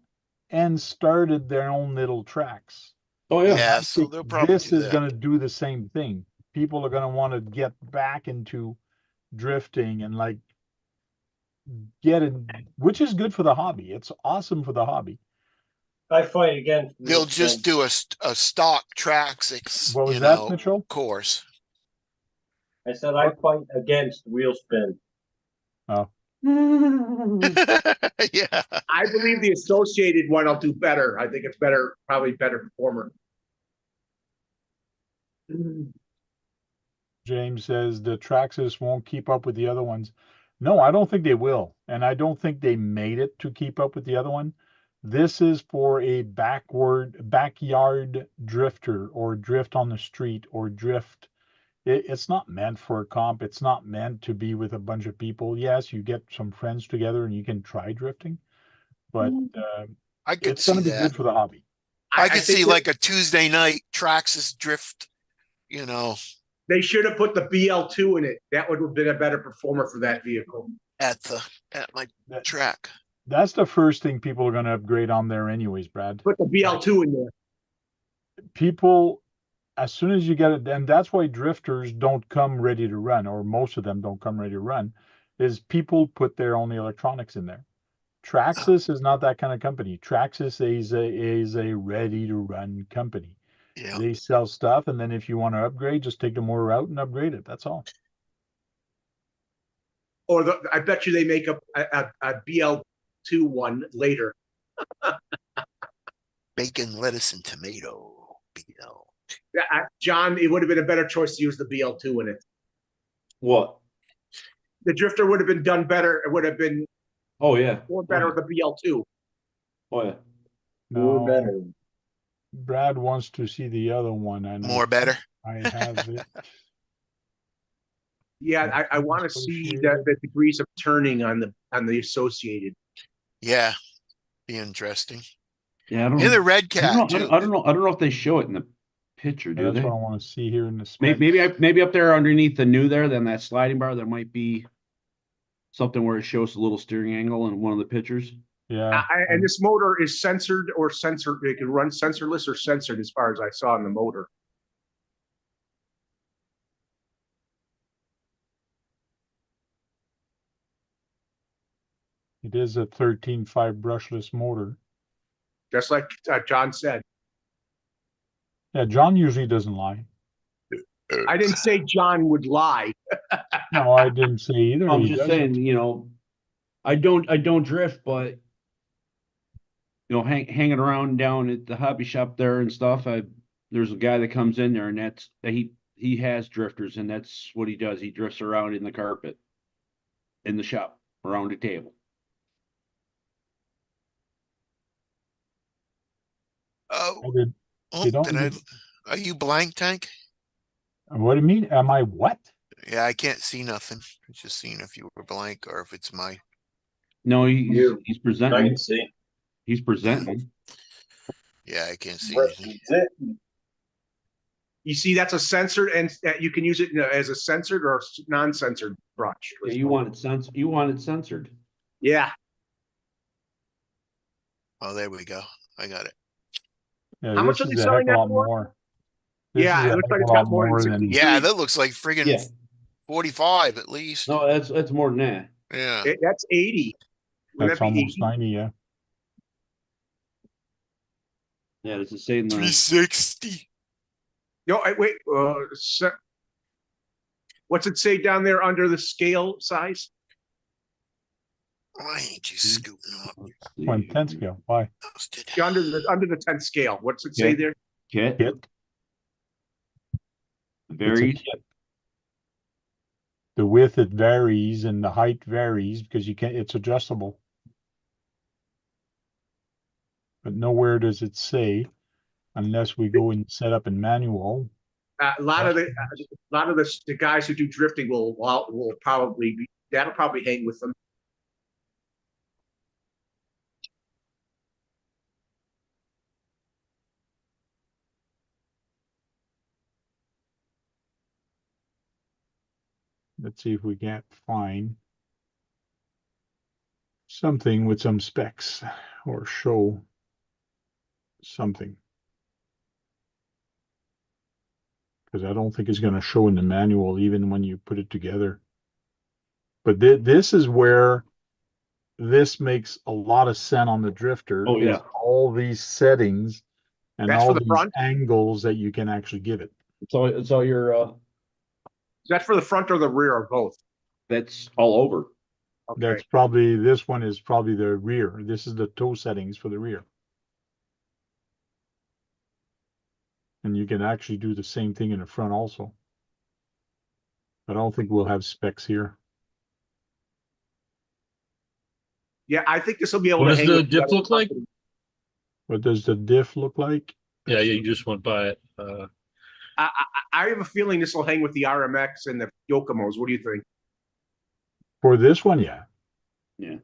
and started their own little tracks. Oh, yeah. Yeah, I so think they'll probably this do is that. gonna do the same thing. People are gonna want to get back into drifting and like get it, which is good for the hobby. It's awesome for the hobby. I fight against wheel They'll just spin. do a stock track six, What was that, Mitchell? course. I said I fight against wheel spin. Oh, Yeah. I believe the associated one will do better. I think it's better, probably better performer. James says the Traxxas won't keep up with the other ones. No, I don't think they will. And I don't think they made it to keep up with the other one. This is for a backyard drifter or drift on the street or drift. It's not meant for a comp. It's not meant to be with a bunch of people. Yes, you get some friends together and you can try drifting, but I could it's going see to be that. good for the hobby. I could think see that like a Tuesday night Traxxas drift, they should have put the BL2 in it. That would have been a better performer for that vehicle. at my That- track. That's the first thing people are going to upgrade on there anyways, Brad. Put the BL2 in there. People, as soon as you get it, and that's why drifters don't come ready to run, or most of them don't come ready to run, is people put their own electronics in there. Traxxas is not that kind of company. Traxxas is a ready to run company. Yeah. They sell stuff, and then if you want to upgrade, just take the motor out and upgrade it. That's all. Or I bet you they make a BL2 one later. Bacon, lettuce, and tomato. BL. John, it would have been a better choice to use the BL2 in it. What? The drifter would have been done better. It would have been Oh, yeah. more better with the BL2. Oh, yeah. Or No, better. Brad wants to see the other one, and More better. I have it. Yeah, I want to see the degrees of turning on the associated. Yeah. Be interesting. Yeah, I don't And the know. red I cat don't too. know. I don't know. I don't know if they show it in the picture, do That's they? what I want to see here in the spec. Maybe up there underneath the new there, then that sliding bar, there might be something where it shows a little steering angle in one of the pictures. Yeah. And this motor is censored or censored. It can run sensorless or censored, as far as I saw in the motor. It is a 13.5 brushless motor. Just like John said. Yeah, John usually doesn't lie. I didn't say John would lie. No, I didn't say either. I'm He just doesn't. saying, I don't drift, but hanging around down at the hobby shop there and stuff. There's a guy that comes in there, and he has drifters, and that's what he does. He drifts around in the carpet, in the shop, around the table. Oh, They don't. Are you blank, Tank? What do you mean? Am I what? Yeah, I can't see nothing. I'm just seeing if you were blank or if it's my. No, he's I presenting. can see. He's presenting. Yeah, I can't see anything. You see, that's a censored, and you can use it as a censored or non-censored brush. Yeah, you want it censored. Yeah. Oh, there we go. I got it. Yeah, How much this are is they a selling heck of a that lot for? more. Yeah, This is it a looks heck like of it's a got lot more than more 60. Yeah, that looks like friggin' Yeah. 45 at least. No, that's more than that. Yeah. That's 80. Wouldn't That's that be almost 80? 90, yeah. Yeah, does it say in the 360. No, wait. What's it say down there under the scale size? Why ain't you scooting up? One tenth scale. Why? Posted. Under the 10th scale. What's it say Yeah. there? kit? Kit. It's a Varies. kit. The width it varies and the height varies because it's adjustable. But nowhere does it say, unless we go and set up in manual. A lot of the guys who do drifting will probably that'll probably hang with them. Let's see if we can't find something with some specs or show something. because I don't think it's going to show in the manual even when you put it together. But this is where this makes a lot of sense on the drifter. Oh, is yeah. all these settings and That's all for the these front? angles that you can actually give it. It's all your, Is that for the front or the rear or both? that's all over. Okay. That's probably, this one is probably the rear. This is the toe settings for the rear. And you can actually do the same thing in the front also. I don't think we'll have specs here. Yeah, I think this will be able What to does hang the with diff other look like? companies. What does the diff look like? Yeah, you just went by it. I have a feeling this will hang with the RMX and the Yokomos. What do you think? For this one, yeah. Yeah,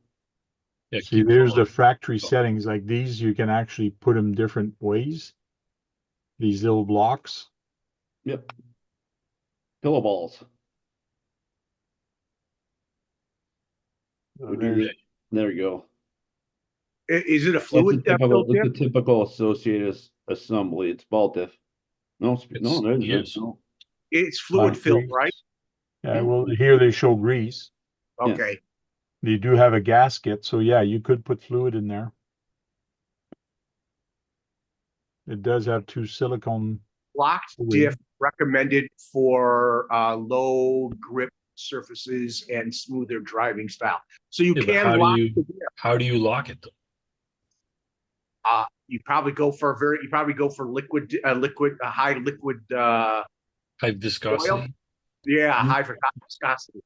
See, keep there's the going. factory settings. Like these, you can actually put them different ways. These little blocks. Yep. Pillow balls. There you go. Is it a That's fluid filled that's a diff? typical associated assembly. It's ball diff. No, no, there's Yes. no. It's fluid filled, Grease. right? Yeah, well, here they show grease. Yeah. Okay. They do have a gasket, so yeah, you could put fluid in there. It does have 2 silicone. Locked diff recommended for low grip surfaces and smoother driving style. So you Yeah, but can how do lock you the diff. how do you lock it though? You probably go for liquid, high liquid, High viscosity? yeah, Mhm. high viscosity.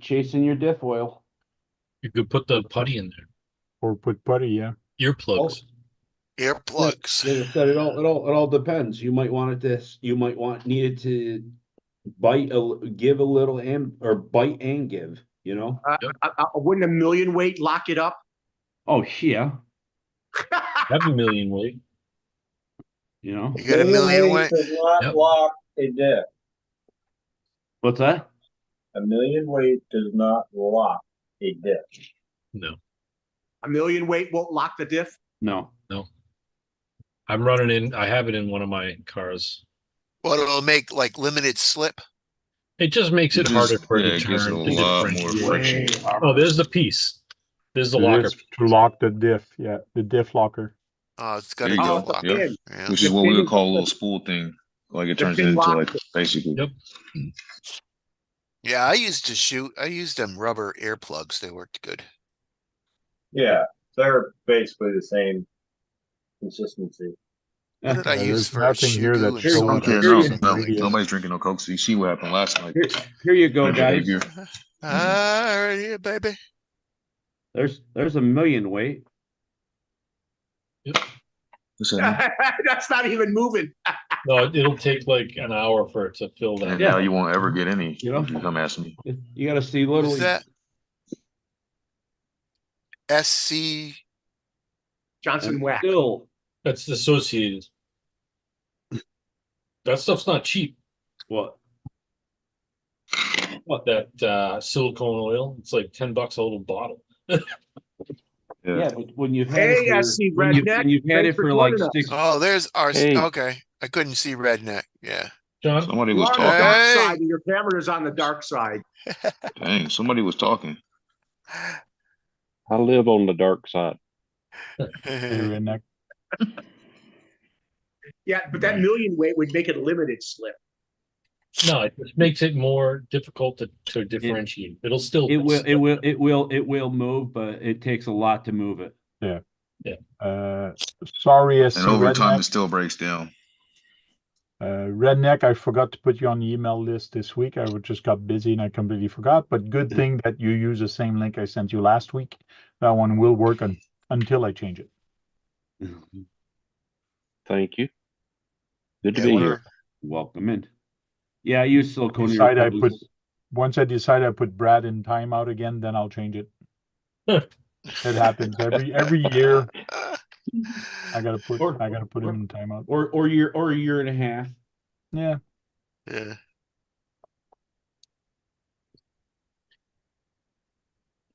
Chasing your diff oil. You could put the putty in there. Or put putty, yeah. Earplugs. Earplugs. Like I said, it all depends. You might want it this. You might need it to give a little and or bite and give. You know. Wouldn't a million weight lock it up? Oh yeah. Have a million weight. You know. You got a million weight. Does not Yep. lock a diff. What's that? A million weight does not lock a diff. No. A million weight won't lock the diff? No. I'm running in. I have it in one of my cars. Well, it'll make like limited slip. It just makes it harder for it to it gives it turn. a to lot differentiate. more friction. Oh, there's the piece. There's the It locker. is to lock the diff, yeah, the diff locker. Oh, it's got There a you go. diff locker. Yep. Yeah. Which is The what we pin would is call a the- little spool thing. Like it the turns pin it into lock- like basically. Yep. Yeah, I used them rubber earplugs. They worked good. Yeah, they're basically the same consistency. What did I use There's for a nothing here Shugu that and shows soda? that Okay, or no, something no, like that? nobody's drinking no Coke. So you see what happened last night. Here you go, Drinking guys. beer. All right, yeah, baby. There's a million weight. Listen, That's not even moving. No, it'll take like an hour for it to fill that. and Yeah. now you won't ever get any. You know? If you come ask me. You got to see Who's literally. that? SC. Johnson and Whack. still. That's associated. That stuff's not cheap. What? What that silicone oil? It's like $10 a little bottle. Yeah, but when you've had Hey, it for, SC when you Redneck, when you've had thanks it for for like joining us. 6. Oh, there's our. Hey. Okay, I couldn't see redneck. Yeah. John, Somebody You was are on the talking. dark Hey. side, and your camera is on the dark side. Dang, somebody was talking. I live on the dark side. Hey, redneck. Yeah, but that million weight would make it limited slip. no, it just makes it more difficult to differentiate. It'll still. It will move, but it takes a lot to move it. Sorry, SC And over time, redneck. it still breaks down. Redneck, I forgot to put you on the email list this week. I just got busy and I completely forgot. But good thing that you use the same link I sent you last week. That one will work until I change it. Thank you. Good to Yeah, be we're- here. Welcome in. Yeah, I use silicone Decide I earplugs. Once I decide I put Brad in timeout again, then I'll change it. It happens every year. I gotta put him in timeout. or a year and a half. Yeah. Yeah.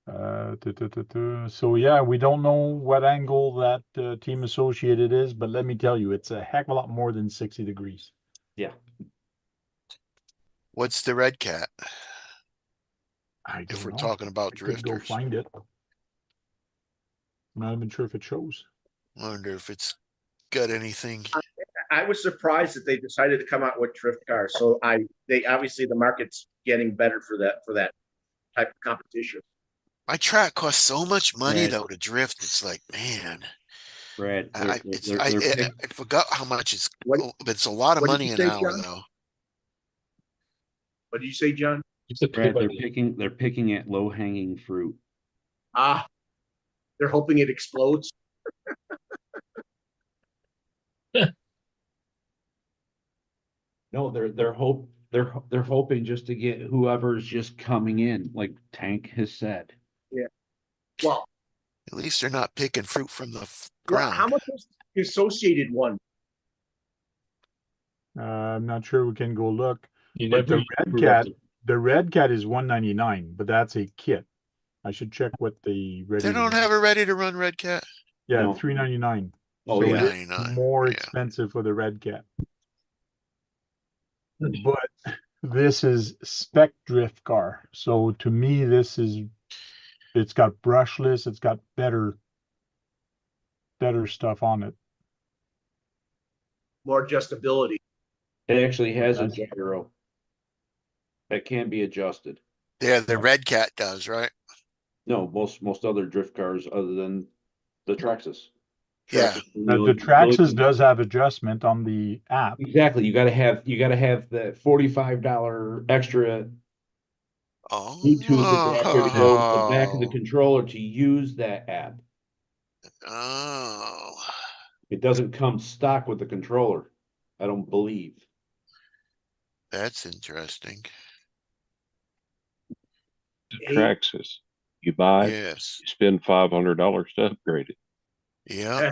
So yeah, we don't know what angle that Team Associated is, but let me tell you, it's a heck of a lot more than 60 degrees. What's the red cat? I If don't we're know. talking about I could go drifters, find it. I'm not even sure if it shows. wonder if it's got anything. I was surprised that they decided to come out with drift cars. So they obviously the market's getting better for that type of competition. My track costs so much money Right. though to drift. It's like, man, Brad, I they're forgot how much it's. What- But it's a lot of what did money you an say, hour John? though. What did you say, John? It's a Brad, good they're picking at low hanging fruit. They're hoping it explodes. No, they're hoping just to get whoever's just coming in, like Tank has said. Well, At least they're not picking fruit from the how ground. much is the associated one? I'm not sure. We can go look. You But never the red cat is 199, but that's a kit. I should check what the ready. They don't have a ready to run red cat. Yeah, No. 399. Oh, So yeah. it is $3.99, more yeah. expensive for the red cat. But this is spec drift car. So to me, it's got brushless, it's got better stuff on it. More adjustability. It actually has a That's- gyro. That can be adjusted. Yeah, the red cat does, right? No, most other drift cars other than the Traxxas. Yeah. The Traxxas does have adjustment on the app. Exactly. You gotta have the $45 extra Bluetooth adapter to go to the back of the Oh, controller to use that app. oh, It doesn't come stock with the controller, I don't believe. that's interesting. Traxxas. You buy, Yes. you spend $500 to upgrade it. Yeah.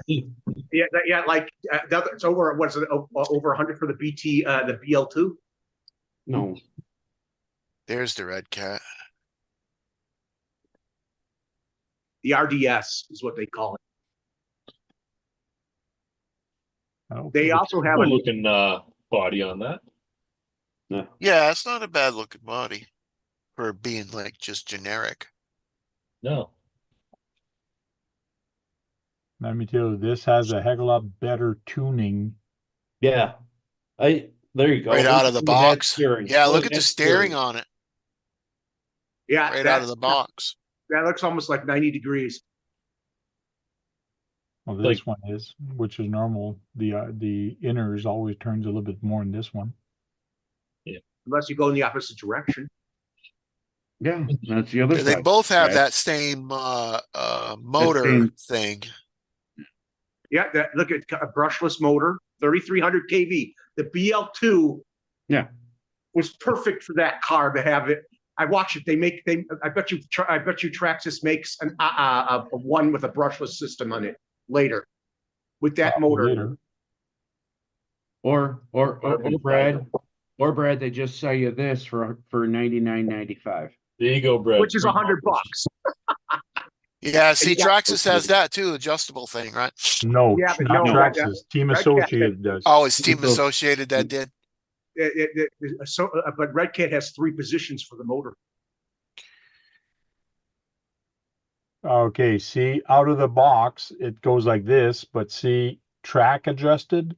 Yeah, like it's over. What's it? Over 100 for the BT, the BL2. No, There's the red cat. The RDS is what they call it. I don't They think also it's- have good a looking body on that. no. Yeah, it's not a bad looking body for being like just generic. No. Let me tell you, this has a heck of a lot better tuning. Yeah. There you go. Right out of the Look at that box. steering. Yeah, look at the that steering on it. yeah. Right out of the box. That looks almost like 90 degrees. Well, this one is, which is normal. The inners always turns a little bit more in this one. Unless you go in the opposite direction. Yeah, that's the other They side. both have Yeah. that same motor same- thing. Yeah, look at a brushless motor, 3,300 kV. The BL2 Yeah. was perfect for that car to have it. I watch it. I bet you Traxxas makes a one with a brushless system on it later with that motor. Later. Or Brad, they just sell you this for $99.95. There you go, Brad. Which is $100. Yeah, see, you got- Traxxas has that too, adjustable thing, right? No, Yeah, but not no, Traxxas. Team Red Cat- Associated does. Oh, it's Team So- Associated that did. But Red Cat has 3 positions for the motor. Okay, see, out of the box, it goes like this, but see, track adjusted.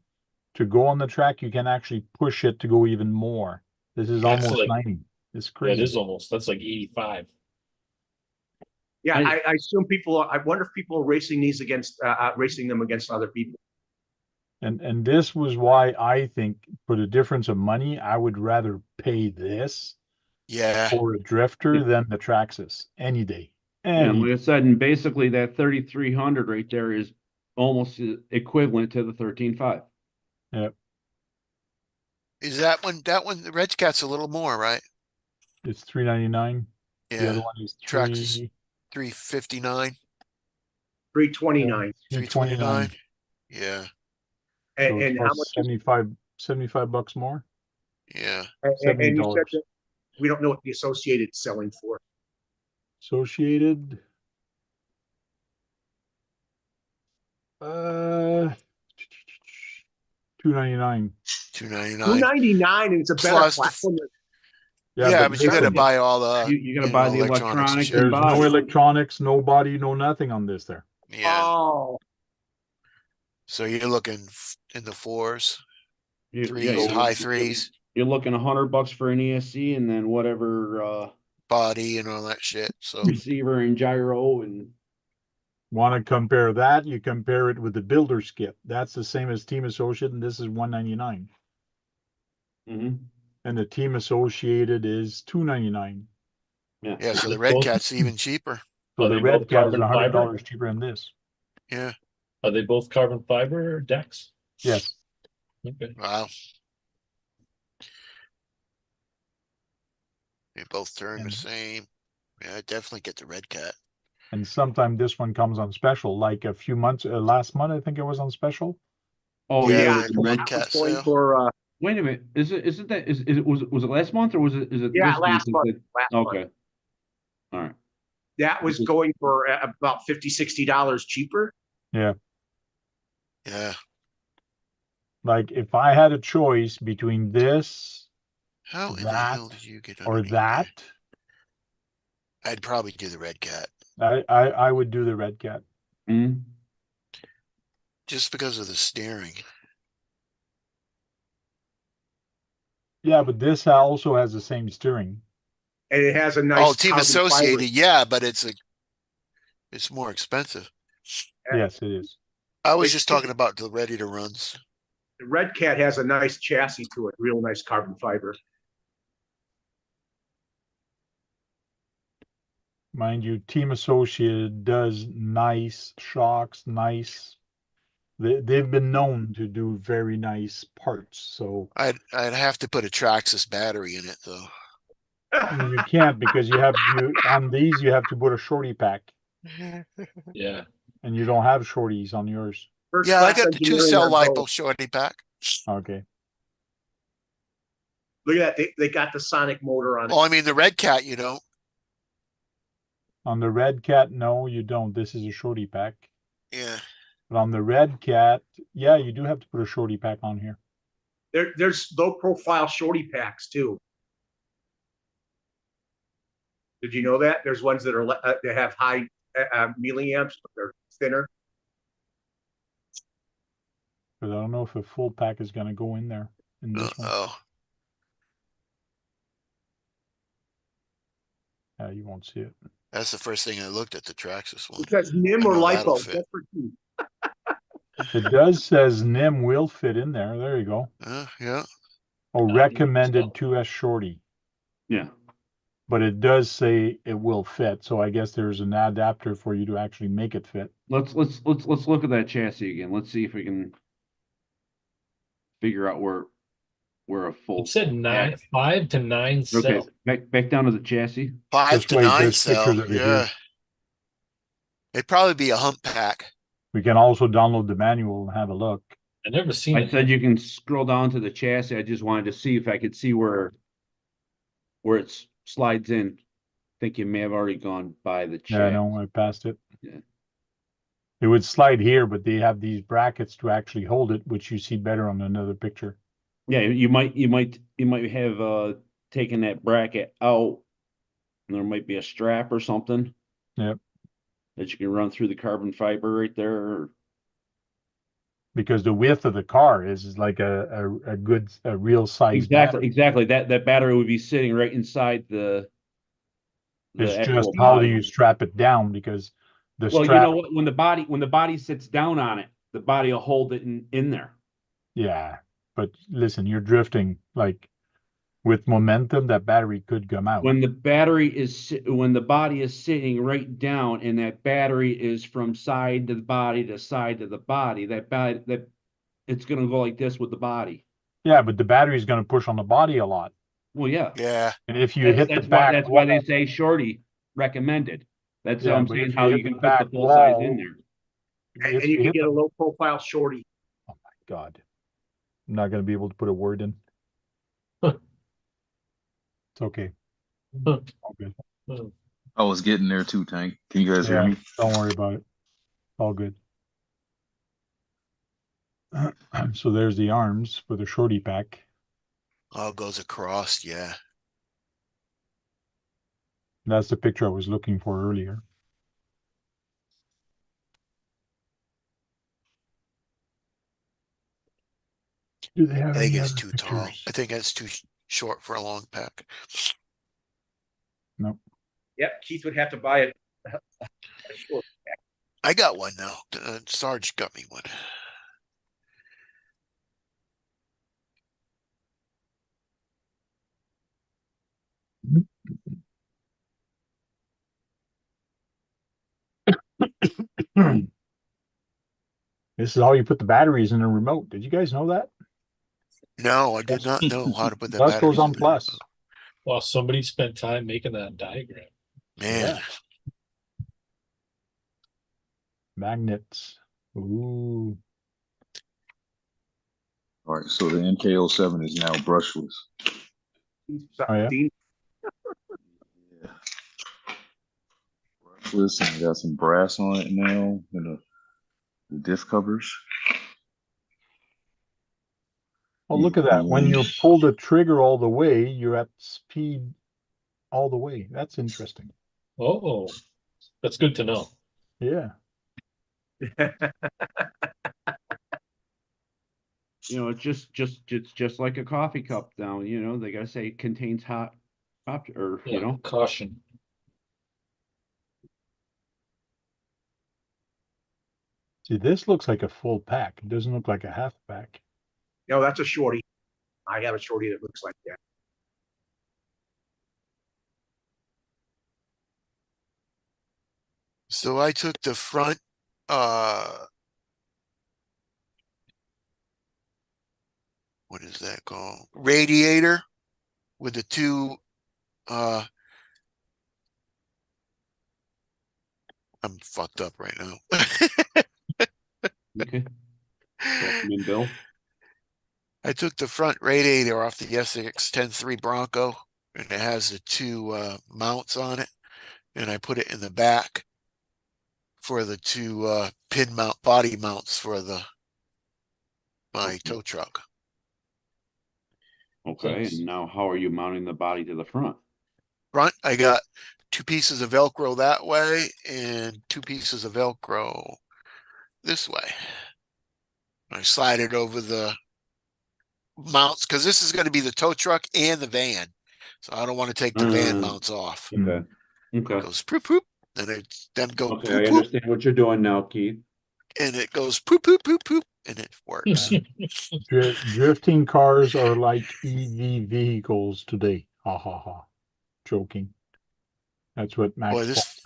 To go on the track, you can actually push it to go even more. This is That's almost like- 90. It's Yeah, it crazy. is almost. That's like 85. Yeah, I- I assume I wonder if people are racing these against racing them against other people. And this was why I think for the difference of money, I would rather pay this Yeah. for a drifter than the Traxxas any day. And Any like I said, and basically that 3,300 right there is almost equivalent to the 13.5. Is that one, the red cat's a little more, right? It's $399. The other Yeah, one is Traxxas. 359, 329. 329. Yeah, So And, it and how costs much is, $75 more. yeah. and you said $70. that we don't know what the Associated selling for. Associated. $2.99. $2.99 $2.99, and it's a better plus the platform. yeah, but you got to listen, buy all the You gotta buy the electronics and electronics shit. and there's no body. electronics, no body, no nothing on this there. Yeah, Oh, so you're looking in the fours, Yeah, threes, high threes, you're looking $100 for an ESC and then whatever body and all that shit. So receiver and gyro and Want to compare that? You compare it with the builder's kit. That's the same as Team Associate, and this is $199. Mhm. And the Team Associated is $2.99. yeah, so the They Red both- Cat's even cheaper. So Are the they Red both Cat is carbon fiber? $100 cheaper than this. Yeah, Are they both carbon fiber decks? Yes. Okay. wow. They both turn the And- same. Yeah, I'd definitely get the Red Cat. And sometime this one comes on special, like a few months, last month, I think it was on special. oh Yeah, yeah, there yeah, was a Red that Cat was going sale. for, wait a minute. Isn't that is it was it last month or is it yeah, this last month. Last month. Okay. All right. That was going for about $50-$60 cheaper. Yeah, Like if I had a choice between this how in the That hell did you get or underneath there? that, I'd probably do the Red Cat I would do the Red Cat. Mhm. just because of the steering. Yeah, but this also has the same steering. And it has a nice. Oh, Team carbon Associated, fiber. yeah, but it's more expensive. Yes, it is. I was It's- just talking about the ready to runs. The Red Cat has a nice chassis to it, real nice carbon fiber. Mind you, Team Associated does nice shocks, nice. They've been known to do very nice parts, so I'd have to put a Traxxas battery in it though. you can't because you on these you have to put a shorty pack, Yeah. and you don't have shorties on yours. First Yeah, I class got the engineering 2-cell on LiPo both. shorty pack. Okay. Look at that, they got the sonic motor on it. Well, I mean the Red Cat, On the Red Cat, no, you don't. This is a shorty pack. yeah. But on the Red Cat, yeah, you do have to put a shorty pack on here. There's low profile shorty packs too. Did you know that? There's ones that are that have high milliamps, but they're thinner. But I don't know if a full pack is gonna go in there in this one. Oh, You won't see it. that's the first thing I looked at, the Traxxas one. It says NIM I or know that'll LiPo. fit. Just for you. It does says NIM will fit in there. There you go. Yeah. Oh, think recommended so. 2S shorty. Yeah. But it does say it will fit, so I guess there's an adapter for you to actually make it fit. Let's look at that chassis again. Let's see if we can figure out where a full. It said 5 to 9 Okay, cell. back down to the chassis. 5 Just to wait, 9 there's cell. pictures of it here. Yeah. It'd probably be a hump pack. We can also download the manual and have a look. I never seen I it. said you can scroll down to the chassis. I just wanted to see if I could see where it slides in. I think you may have already gone by the Yeah, I chassis. know, I passed it. Yeah. It would slide here, but they have these brackets to actually hold it, which you see better on another picture. Yeah, you might have taken that bracket out, and there might be a strap or something. Yep. That you can run through the carbon fiber right there. Because the width of the car is like a real size Exactly, battery. That battery would be sitting right inside the It's actual just how do body. you strap it down, because the Well, you strap, know what? When the body sits down on it, the body will hold it in there. yeah. But listen, you're drifting, like with momentum, that battery could come out. When the body is sitting right down, and that battery is from side to the body to side to the body, that it's gonna go like this with the body. Yeah, but the battery is going to push on the body a lot. Well, yeah. Yeah. And if you hit the back That's why they wall, say shorty recommended. That's Yeah, what I'm but saying, if you how hit you the can fit back the full size wall- in there. if And you can hit get the- a low profile shorty. oh my God, I'm not going to be able to put a word in. Huh. It's okay. Huh. All good. Hmm. I was getting there too, Tank. Can you guys hear Yeah, me? don't worry about it. All good. So there's the arms for the shorty pack. All goes across, yeah. That's the picture I was looking for earlier. Do they have I think any it's other too tall. pictures? I think that's too short for a long pack. No. Yep, Keith would have to buy it. Sure. I got one now. Sarge got me one. This is how you put the batteries in a remote. Did you guys know that? No, I did not know how to put that Plus batteries goes on in there. plus. Well, somebody spent time making that diagram. Man, Yeah. Magnets. Ooh. All right, so the NK07 is now brushless. Oh, yeah? Dean, Yeah. Brushless, and got some brass on it now, and the disc covers. Oh, look at that. When you pull the trigger all the way, you're at speed all the way. That's interesting. Oh, that's good to know. Yeah. You know, it's just like a coffee cup now, you know, they gotta say it contains hot, or, Yeah, you know, caution. See, this looks like a full pack. It doesn't look like a half pack. no, that's a shorty. I have a shorty that looks like that. so I took the front, what is that called? Radiator with the two, I'm fucked up right now. okay. Welcome in, Bill. I took the front radiator off the SX 10-3 Bronco, and it has the two mounts on it, and I put it in the back for the two pin mount body mounts for my tow truck. Okay, and now how are you mounting the body to the front? Front, I got two pieces of Velcro that way and two pieces of Velcro this way. I slide it over the mounts because this is going to be the tow truck and the van. So I don't want to take the van mounts off. Okay, It okay, goes poop poop, and it then go okay, poop I poop, understand what you're doing now, Keith. and it goes poop poop poop poop, and it works. Drifting cars are like EV vehicles today. Ha ha ha. Joking. That's what Max Boy, Paul this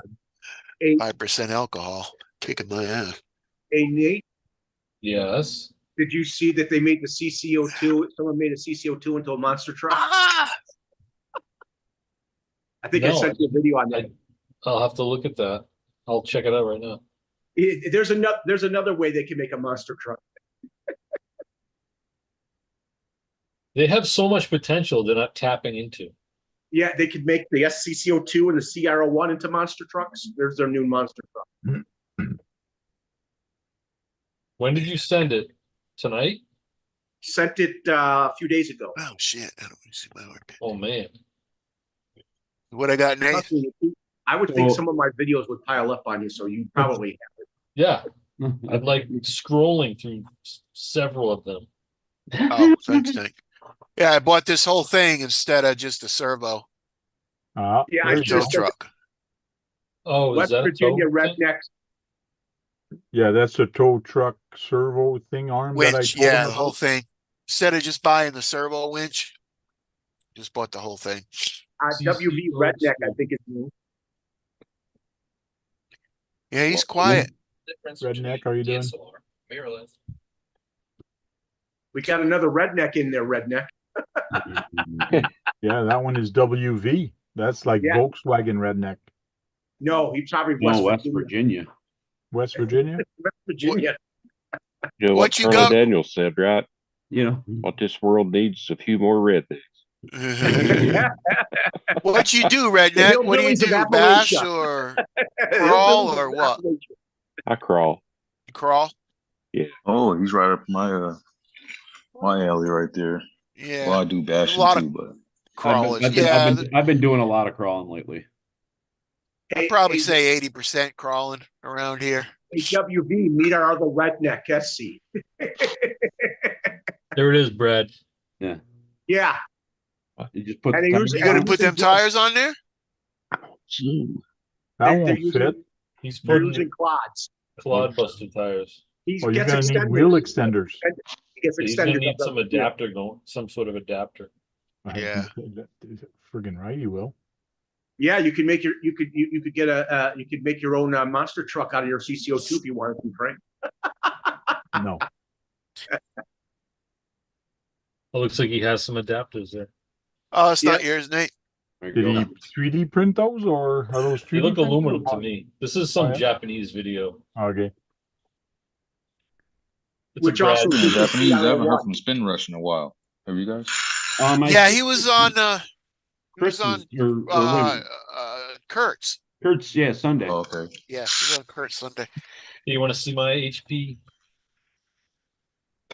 said. 5% alcohol kicking my ass. Hey, Nate, Yes. did you see that they made the CCO2? Someone made a CCO2 into a monster truck. Ah! I think I No, sent you a video on that. I'll have to look at that. I'll check it out right now. There's another way they can make a monster truck. They have so much potential they're not tapping into. Yeah, they could make the SCCO2 and the CR01 into monster trucks. There's their new monster truck. When did you send it? Tonight? Sent it a few days ago. Oh shit! I don't want to see my work. Oh man. What I got, Nate? I would think some of my videos would pile up on you, so you probably have it. Yeah. I'm like scrolling through several of them. Oh, thanks, Tank. Yeah, I bought this whole thing instead of just a servo. Ah, Yeah, there I you Tow go. just truck. Oh, is West that a Virginia tow thing? rednecks. Yeah, that's a tow truck servo thing arm that I Winch, told him yeah, the whole about. thing. Instead of just buying the servo winch, just bought the whole thing. WV Redneck, I think it's new. Yeah, he's quiet. Redneck, how you doing? We got another redneck in there, redneck. Yeah, that one is WV. That's like Yeah. Volkswagen redneck. No, he's probably No, West West Virginia. Virginia. West Virginia? West Virginia. You know What what you Colonel got? Daniels said, right? You know, What this world needs is a few more rednecks. What'd you do, Redneck? What do you Hillbillies of do? Bash Appalachia. or crawl Hillbillies of or what? Appalachia. I crawl. Crawl? Oh, he's right up my alley right there. Well, Yeah. I do A bashing lot of too, but crawlers. Yeah, I've been doing a lot of crawling lately. I'd probably say 80% crawling around here. WV, meet our other redneck, SC. There it is, Brad. Yeah. You just put And the they tires use- You gonna on. put them tires on there? That They're won't using- fit. He's They're putting using quads. clod buster tires. He Well, you're gets gonna need extenders. wheel extenders. He gets He's gonna extenders. need some adapter going, some sort of adapter. Yeah. Friggin' right, you will. Yeah, you can make you could get you could make your own monster truck out of your CCO2 if you wanted to, Frank. No. It looks like he has some adapters there. Oh, it's not Yeah. yours, Nate. There Did you he go. 3D print those, or are those 3D They look printed? aluminum to me. This is some Oh, yeah? Japanese video. Okay. It's Which a Brad. also- yeah, Japanese. I haven't heard what? from Spin Rush in a while. Have you guys? Yeah, he was on Christmas or Kurt's. Kurt's, yeah, Sunday. Oh, okay. Yeah, he was on Kurt's Sunday. You want to see my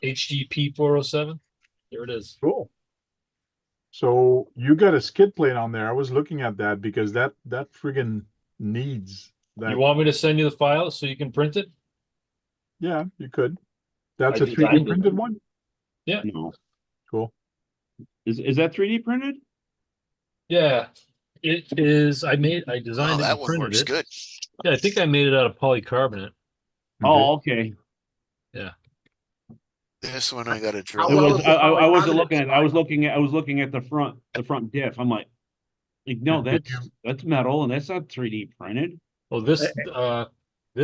HGP 407? There it is. Cool. So you got a skid plate on there. I was looking at that because that friggin' needs that. You want me to send you the file so you can print it? Yeah, you could. That's I a 3D designed it. printed one? No. Cool. Is that 3D printed? Yeah, it is. I designed Oh, it that and one printed works it. good. Yeah, I think I made it out of polycarbonate. Oh, okay. This one I gotta drill. It well, was, it's I wasn't polycarbonate. looking at, I was looking at the front diff. I'm like, no, Did that's metal and that's not 3D printed. Oh, this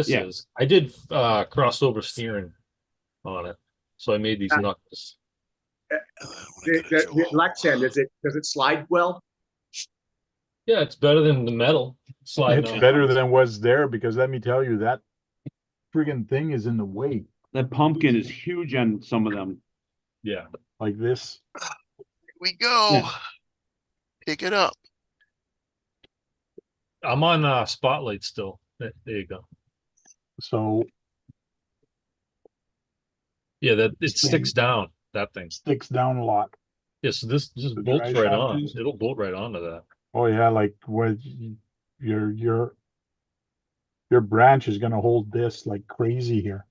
Yeah. is. I did crossover steering on it, so I made these knuckles. Lexan, does it slide well? Yeah, it's better than the metal sliding It's on. better than was there because let me tell you, that friggin' thing is in the way That pumpkin is huge on some of them. Yeah, like this. Here we go. Yeah. Pick it up. I'm on Spotlight still. There you go. So Yeah, that it sticks down. That thing. sticks down a lot. Yeah, so this just The bolts dry right shaft on. is- It'll bolt right onto that. Oh yeah, like what your branch is gonna hold this like crazy here.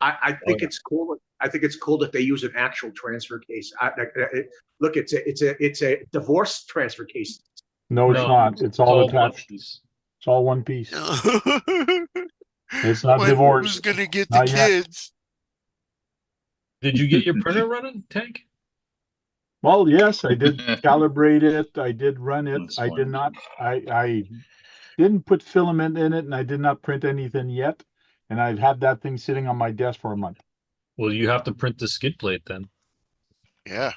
I think yeah. it's cool. I think it's cool that they use an actual transfer case. Look, it's a divorce transfer case. No, it's No, not. It's all one attached. piece. It's all one piece. It's not Who's divorced. gonna get the Not yet. kids? Did you get your printer running, Tank? Well, yes, I did calibrate it. I did run it. That's I did fine. not. I didn't put filament in it, and I did not print anything yet. And I've had that thing sitting on my desk for a month. Well, you have to print the skid plate then. Yeah.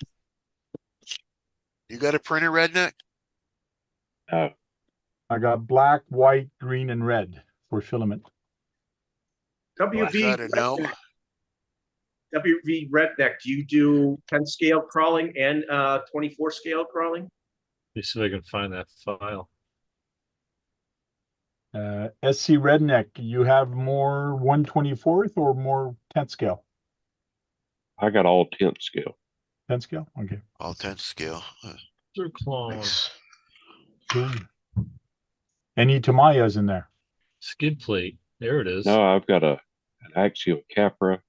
You got a printer, Redneck? I got black, white, green, and red for filament. WV Gotta know. Redneck, WV Redneck, do you do 10 scale crawling and 24 scale crawling? Let me see if I can find that file. SC Redneck, you have more 1/24th or more 10th scale? I got all 10th scale. 10th scale? Okay. All 10 scale. They're clone. Nice. Cool. Any Tamayas in there? Skid plate. There it is. No, I've got an axial Capra,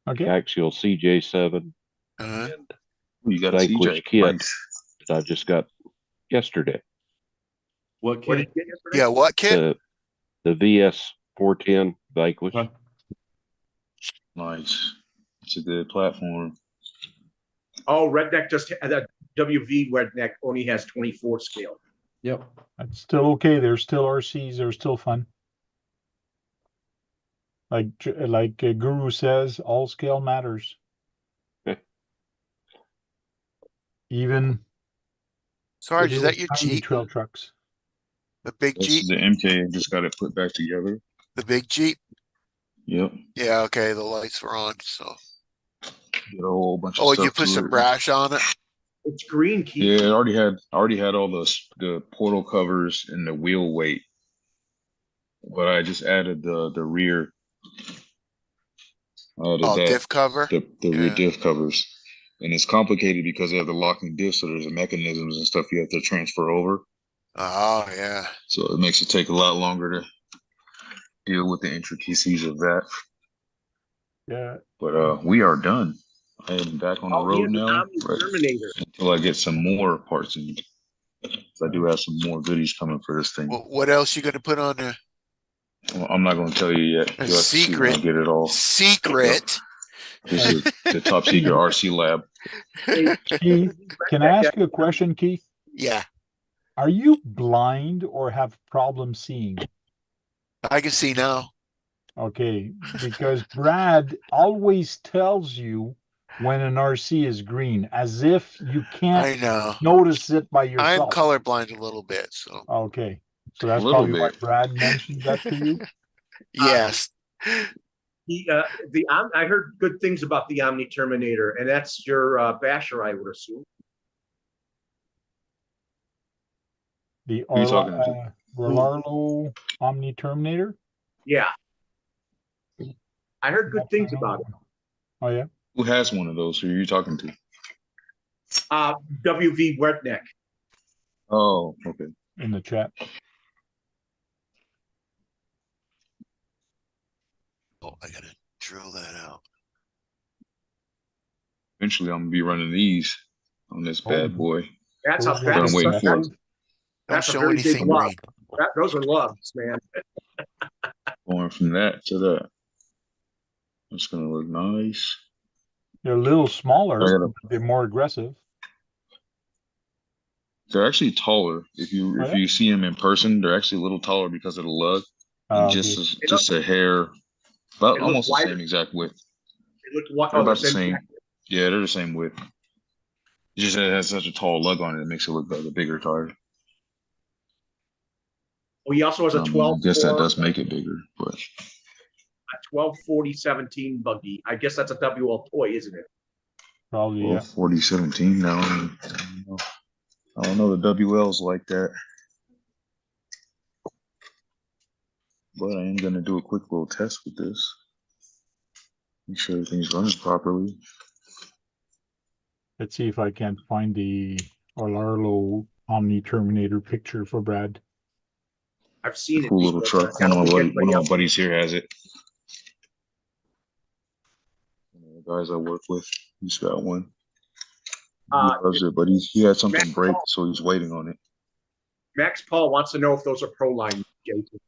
Okay. axial CJ7, Uh-huh. and You got a Vanquish CJ. kit Nice. that I just got yesterday. What What did kid? you get yesterday? Yeah, what kit? The VS 410 Vanquish. Huh? Nice. It's a good platform. Oh, Redneck that WV Redneck only has 24 scale. Yep. That's still okay. There's still RCs. They're still fun. Like Guru says, all scale matters. Yeah. Even Sarge, the is that your tiny Jeep? trail trucks. The big This Jeep? is the MK. I just got it put back together. The big Jeep? Yep. Yeah, okay, the lights were on, so. Did a whole bunch of Oh, stuff you put to some it. brash on it? It's green, Keith. Yeah, I already had all the portal covers and the wheel weight, but I just added the rear Oh, diff cover. the rear Yeah. diff covers, and it's complicated because they have the locking diff, so there's mechanisms and stuff you have to transfer over. Oh, yeah. So it makes it take a lot longer to deal with the intricacies of that. Yeah. But we are done. I am back on the Oh, he road has an now, Omni right, Terminator. until I get some more parts in. I do have some more goodies coming for this thing. What else you gonna put on there? Well, I'm not going to tell you yet. A You'll have to see when I secret. get it all. Secret. This is the top secret RC lab. Hey, Keith, can I ask you a question, Keith? Yeah, Are you blind or have problems seeing? I can see now. Okay, because Brad always tells you when an RC is green, as if you I can't know. notice it by I'm yourself. colorblind a little bit, so Okay, so A that's little probably why bit. Brad mentioned that to you. yes. I heard good things about the Omni Terminator, and that's your basher, I would assume. The Who are you talking to? Orlando Omni Terminator. Yeah, I heard good things about it. Oh yeah. Who has one of those? Who are you talking to? WV Wetneck. Oh, okay. In the chat. Oh, I gotta drill that out. Eventually, I'm gonna be running these on this bad boy. That's Those a are But I'm the waiting best. for it. Don't That's a show very big anything lug. green. Those are lugs, man. Going from that to that. It's gonna look nice. They're a little I smaller, gotta, but they're more aggressive. they're actually taller. If Oh, if yeah? you see them in person, they're actually a little taller because of the lug, and Okay. just a hair, about They look almost the wider. same exact width. They look what? They're Oh, they're about the same. same. Yeah, they're the same width. It's just that it has such a tall lug on it, it makes it look like a bigger tire. Well, he also has a I 12 guess that does make it bigger, but 124017 buggy. I guess that's a WL toy, isn't it? Probably, well, yeah. 4017 now. I don't know the WLs like that. But I am going to do a quick little test with this. Make sure everything's running properly. Let's see if I can find the Orlando Omni Terminator picture for Brad. I've seen it. Cool little before, truck. but I don't think One anybody of my else- buddies here has it. One of the guys I work with, he's got one. He loves it, but he had something Max break, Paul. so he's waiting on it. Max Paul wants to know if those are pro line, Jason.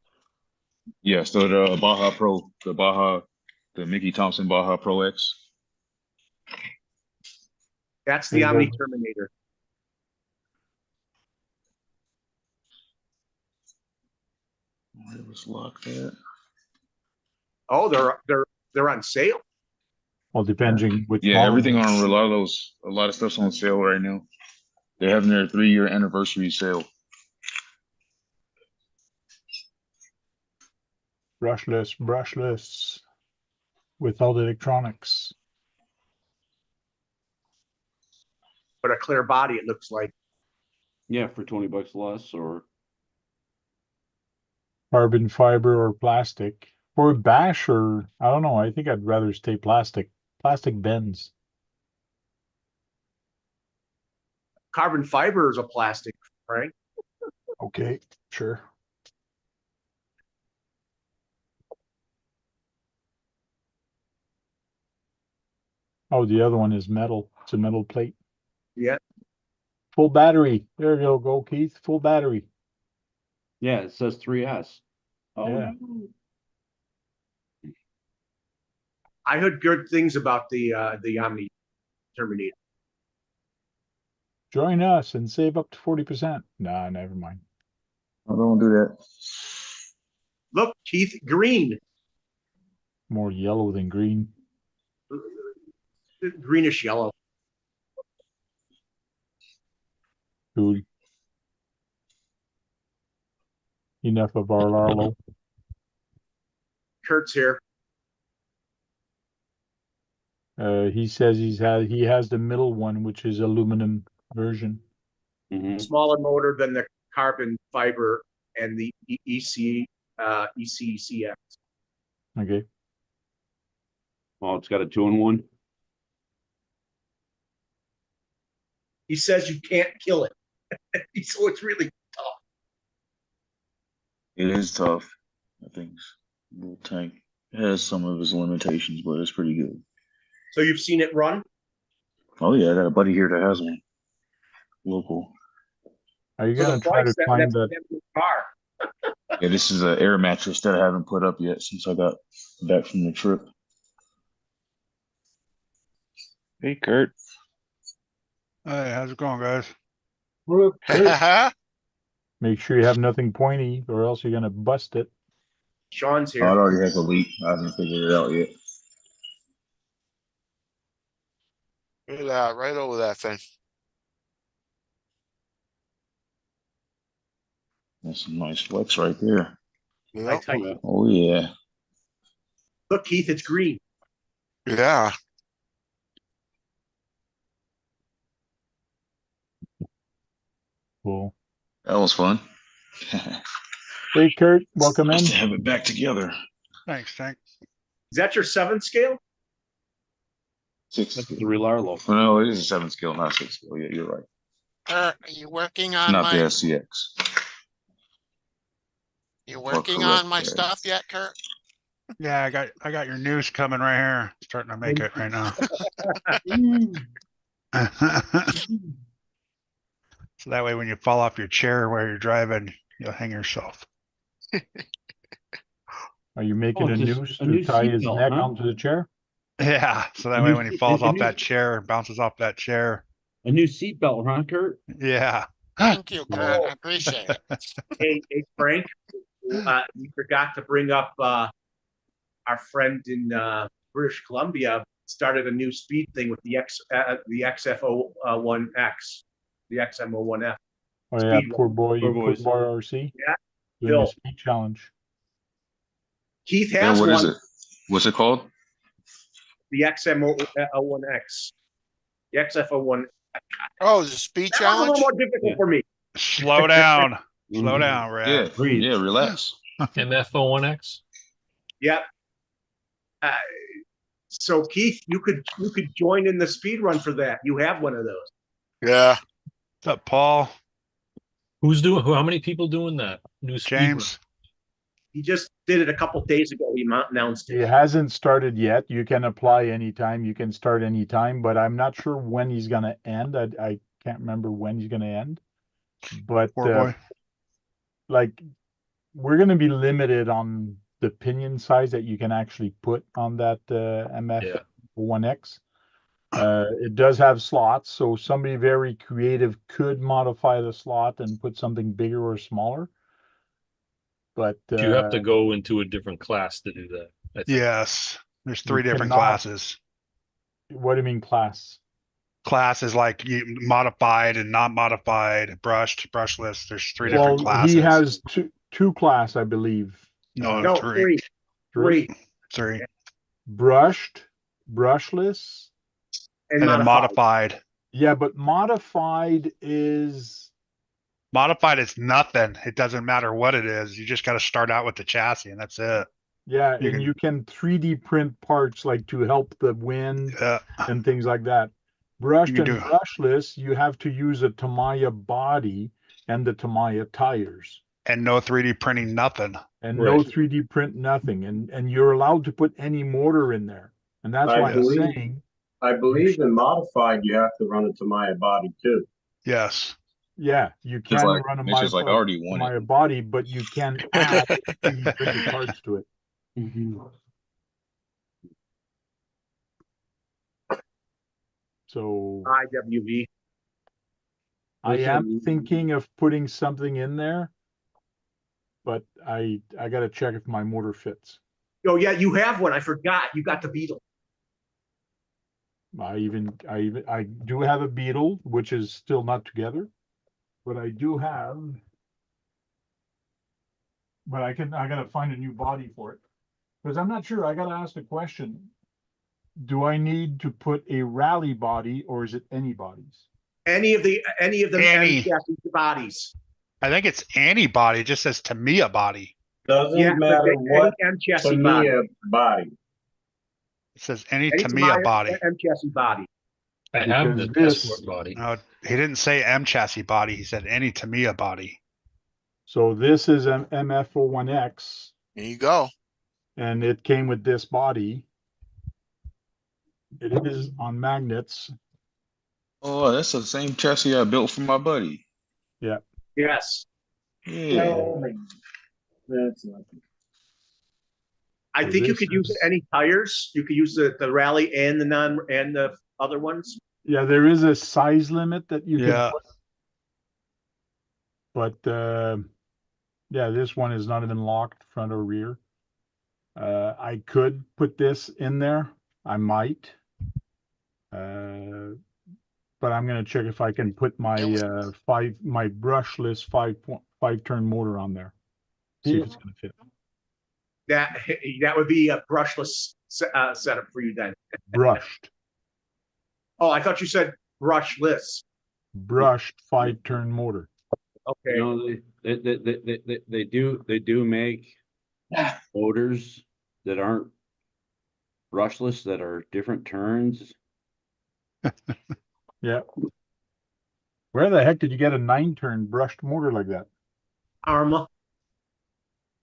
Yeah, so the Baja Pro, the Mickey Thompson Baja Pro X. That's the There you Omni go. Terminator. Where was locked at? Oh, they're on sale. Well, depending which Yeah, model. everything on a lot of stuff's on sale right now. They're having their 3-year anniversary sale. Brushless, without electronics. But a clear body, it looks like. Yeah, for 20 bucks less, or Carbon fiber or plastic. For a basher, I don't know. I think I'd rather stay plastic. Plastic bends. Carbon fiber is a plastic, right? Okay, sure. Oh, the other one is metal. It's a metal plate. Yeah. Full battery. There you go, Keith. Full battery. yeah, it says 3S. Oh, Yeah. no. I heard good things about the Omni Terminator. Join us and save up to 40%. Nah, never mind. I don't do that. Look, Keith, green. More yellow than green. Greenish yellow. Dude. Enough of our Arlo. Kurt's here. He says he has the middle one, which is aluminum version. Mhm. Smaller motor than the carbon fiber and the ECCX. Okay. Oh, it's got a 2-in-1. He says you can't kill it. So it's really tough. It is tough. I think little tank has some of its limitations, but it's pretty good. So you've seen it run? Oh yeah, I got a buddy here that has one. Local. Are you For gonna the try to price, climb that's that? a good car. Yeah, this is an air mattress that I haven't put up yet since I got back from the trip. Hey, Kurt. Hey, how's it going, guys? Make sure you have nothing pointy, or else you're gonna bust it. Sean's Oh, it here. already has a leak. I haven't figured it out yet. Look at that, right over that thing. That's some nice flex right there. I Yep. type- Yeah. Oh yeah. Look, Keith, it's green. Yeah. Cool. That was fun. Hey, Kurt, welcome Nice in. to have it back together. Thanks, thanks. Is that your 7 scale? 6. That's the real Arlo. Oh, no, it is a 7 scale, not 6 scale. Yeah, you're right. Are you working It's on not the my, SCX. you Or working correct on my there. stuff yet, Kurt? Yeah, I got your news coming right here. Starting to make it right now. So that way when you fall off your chair while you're driving, you'll hang yourself. Are you making a it's noose a to new tie his seatbelt, neck huh? onto the chair? Yeah. So that A way new when he seat- falls a off new- that chair, bounces off that chair. A new seatbelt, huh, Kurt? Yeah. Thank you, Kurt. I appreciate it. Hey, Frank, we forgot to bring up our friend in British Columbia started a new speed thing with the XFO1X, the XM01F. Oh yeah, Speed poor boy, Poor poor boys. boy RC. Yeah, Doing Bill. a speed challenge. Keith Yeah, has what is one, it? What's it called? the XM01X, the XFO1. Oh, is it a speed That was a little challenge? more difficult for me. Slow down. Slow Mhm. down, Yeah, Brad. Breathe. yeah, relax. MFO1X. Yep. So Keith, you could join in the speed run for that. You have one of those. Yeah. What's up, Paul? How many people doing that? New speed run? James? He just did it a couple days ago. He announced It it. hasn't started yet. You can apply anytime. You can start anytime, but I'm not sure when he's gonna end. I can't remember when he's gonna end. But Poor boy. like we're gonna be limited on the pinion size that you can actually put on that MF1X. It does have slots, so somebody very creative could modify the slot and put something bigger or smaller. But You have to go into a different class to do that. I think. Yes. There's You 3 different cannot- classes. what do you mean class? Class is like modified and not modified, brushed, brushless. There's 3 Well, different classes. he has two class, I believe. No, No, 3. three, 3. Brushed, brushless. and And then modified. modified. Yeah, but modified is Modified is nothing. It doesn't matter what it is. You just got to start out with the chassis and that's it. yeah, You and can- you can 3D print parts like to help the wind and things like that. Brushed can and do- brushless, you have to use a Tamiya body and the Tamiya tires. And no 3D printing, nothing. And no Right. 3D print, nothing. And you're allowed to put any motor in there. And that's I why I'm believe- saying, I believe in modified, you have to run a Tamiya body too. Yes. yeah, you It's can like run a it's just like I already won Tamiya it. body, but you can add 3D printed parts to it. Mhm. So IWV. I am Listen. thinking of putting something in there, but I gotta check if my motor fits. Oh yeah, you have one. I forgot. You got the Beetle. I do have a Beetle, which is still not together, but I gotta find a new body for it. Because I'm not sure, I gotta ask the question. Do I need to put a rally body or is it any bodies? Any of the M Any. chassis bodies. I think it's any body. It just says Tamiya body. Doesn't Yeah, but matter any what M chassis body. Tamiya body. It says any Any Tamiya body. M chassis body. I have Because the this- escort body. No, he didn't say M chassis body. He said any Tamiya body. So this is an MF01X, There you go. and it came with this body. It is on magnets. Oh, that's the same chassis I built for my buddy. Yes. Yeah. Oh, that's nothing. I So think you this could use is- any tires. You could use the rally and the other ones. Yeah, there is a size limit that you Yeah. can put. But yeah, this one is not even locked front or rear. I could put this in there. I might. But I'm gonna check if I can put my my brushless 5.5 turn motor on there. See if it's gonna fit. That would be a brushless setup for you then. Brushed. Oh, I thought you said brushless. Brushed 5 turn motor. Okay. You know, they do make motors that aren't brushless, that are different turns. Yeah. Where the heck did you get a 9 turn brushed motor like that? Arma.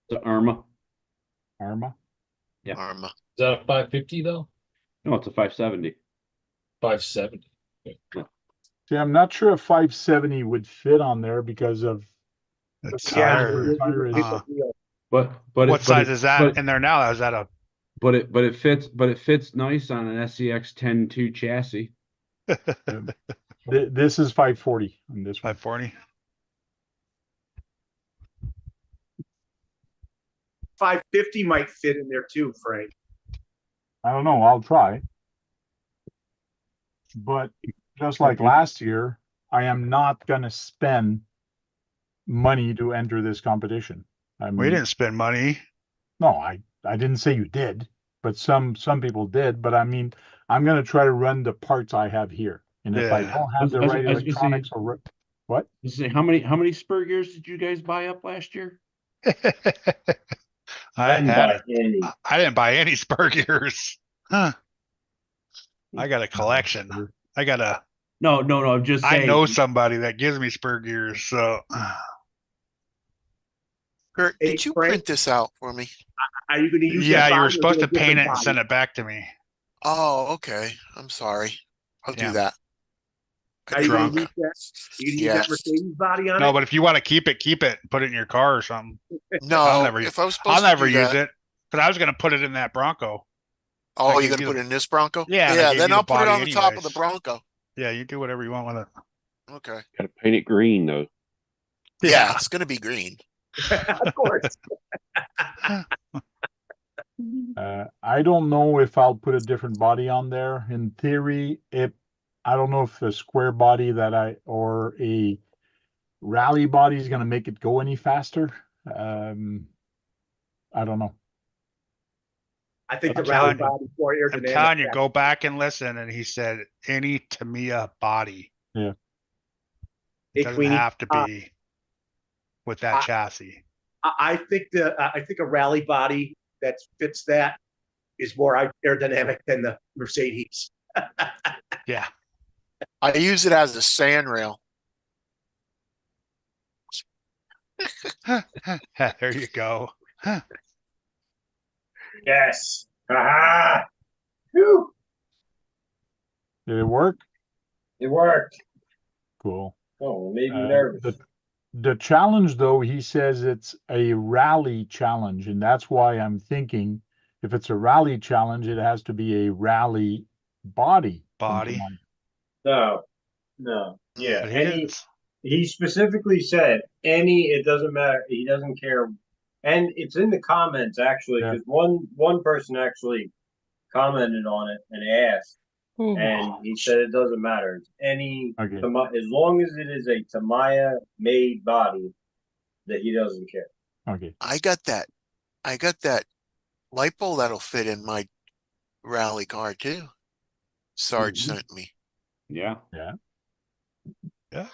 The Arma. Arma? Yeah. Arma. Is that a 550 though? No, it's a 570. 570. See, I'm not sure if 570 would fit on there because of The the tire. tire is. But What size is that in there now? Is that a But it fits nice on an SCX 10-2 chassis. This is 540 on this one. 540? 550 might fit in there too, Frank. I don't know. I'll try. But just like last year, I am not going to spend money to enter this competition. We didn't spend money. No, I didn't say you did, but some people did. But I mean, I'm going to try to run the parts I have here, and if I Yeah. don't have the I was right gonna say- electronics or what? Let's say, how many spur gears did you guys buy up last year? I Didn't had buy it. any. I didn't buy any spur gears. Huh. I got a collection. I got a. No, I'm just saying. I know somebody that gives me spur gears. So Kurt, Hey, did you Frank? print this out for me? Are you going to use yeah, that you were body or supposed get to a paint it different and body? send it back to me. Oh, okay. I'm sorry. I'll Yeah. do that. Are you going Drunk. to use that? You gonna use Yes. that Mercedes body on No, it? but if you want to keep it. Put it in your car or something. No, never- if I was supposed I'll to never do use that, it because I was going to put it in that Bronco. oh, I you're gave gonna you put the- it in this Bronco? Yeah, and I Yeah, gave then you the I'll put it body on the top of anyways. the Bronco. Yeah, you do whatever you want with it. Okay. Gotta paint it green though. Yeah, it's gonna be green. Of course. I don't know if I'll put a different body on there. In theory, I don't know if a square body or a rally body is going to make it go any faster. I don't know. I think I'm the rally telling you. body for I'm aerodynamic. telling you, go back and listen. And he said any Tamiya body. Yeah. It Hey, doesn't Queenie, have to be with that chassis. I think a rally body that fits that is more aerodynamic than the Mercedes. Yeah. I use it as a sand rail. There you go. Yes. Aha. Whew. Did it work? It worked. Cool. Oh, it made me Uh, nervous. The challenge, though, he says it's a rally challenge, and that's why I'm thinking if it's a rally challenge, it has to be a rally body. Body. No. Yeah. But he Any, didn't. he specifically said any, it doesn't matter. He doesn't care. And it's in the comments actually, Yeah. because one person actually commented on it and asked, and he said it doesn't matter. It's any, Okay. as long as it is a Tamiya made body, that he doesn't care. Okay. I got that lipo that'll fit in my rally car too. Sarge Mhm. sent me. Yeah. Yeah. Yeah.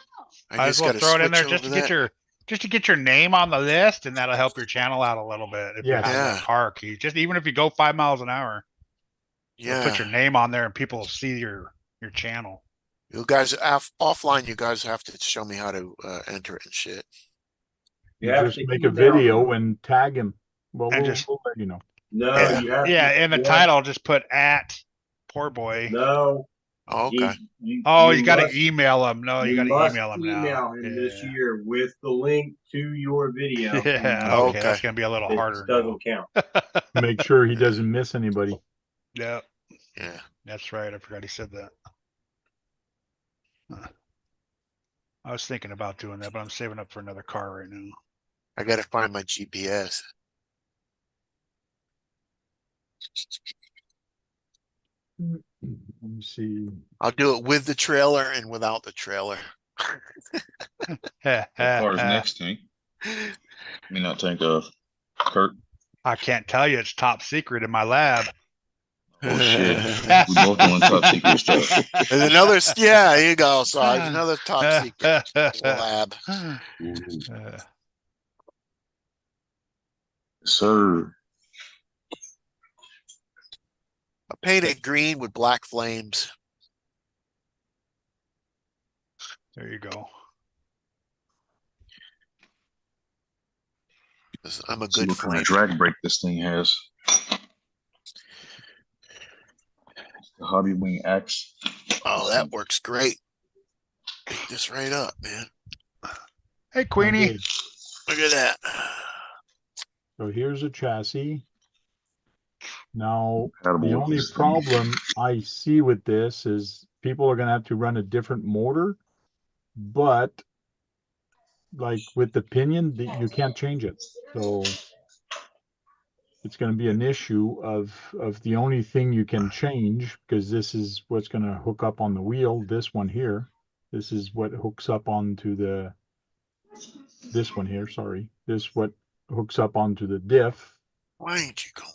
I Might as just well got to throw it in switch there over just to get your name on the list, and that'll help your channel out a little bit if you Yes. have Yeah. that car key. Just even if you go 5 miles an hour, you'll put Yeah. your name on there and people will see your channel. You guys offline, you guys have to show me how to enter it and shit. You have just to make a email video them. and tag him. Well, And we'll, just- we'll let you know. No, Yeah. you have Yeah, to. in the you title, just put at poor boy. No. Oh, okay. You got to must- email him. No, you got to must email him now. email him this Yeah. year with the link to your video. Yeah, Oh, okay, that's okay. gonna be a little It harder. doesn't count. Make sure he doesn't miss anybody. Yeah, Yeah. that's right. I forgot he said that. I was thinking about doing that, but I'm saving up for another car right now. I got to find my GPS. Let me see. I'll do it with the trailer and without the trailer. What car's next, Tank? I mean, not Tank, Kurt. I can't tell you. It's top secret in my lab. Oh, shit. We both doing top secret stuff. There's another, yeah, here you go. So there's another top secret lab. Sir. I painted green with black flames. There you go. 'Cause I'm a See good what kind flame. of drag brake this thing has. The Hobby Wing X. Oh, that works great. Pick this right up, man. Hey, Queenie. Okay, Look at that. so here's a chassis. Now, Compatible the with only this thing. problem I see with this is people are gonna have to run a different motor, but like with the pinion, you can't change it. So it's gonna be an issue of the only thing you can change, because this is what's gonna hook up on the wheel, this one here. This is what hooks up onto this one here, sorry. This what hooks up onto the diff. Why ain't you going?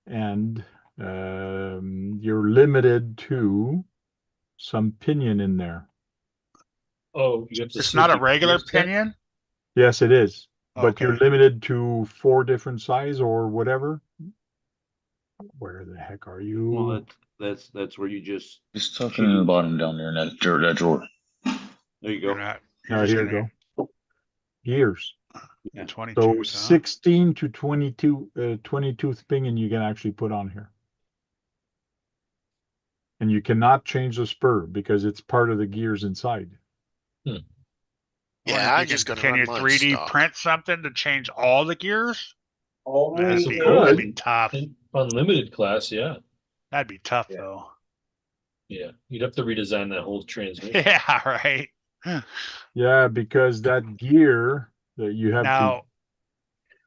And you're limited to some pinion in there. Oh, you have to It's switch not a it regular gears then? pinion. Yes, it is, but you're Okay. limited to 4 different size or whatever. Where the heck are you? Well, that's where you just, It's tucking in the bottom down there in that drawer. there you You're go. not. Oh, You're just here you gonna- go. Gears. Yeah. 22. So 16 to 22, 22th pinion you can actually put on here. And you cannot change the spur because it's part of the gears inside. Yeah, I'm just gonna Can run you mine 3D stock. print something to change all the gears? Only That'd I be, suppose. that'd be tough. In unlimited class, yeah. That'd be tough Yeah. though. Yeah. You'd have to redesign that whole transmission. Yeah, right. Yeah, because that gear that you have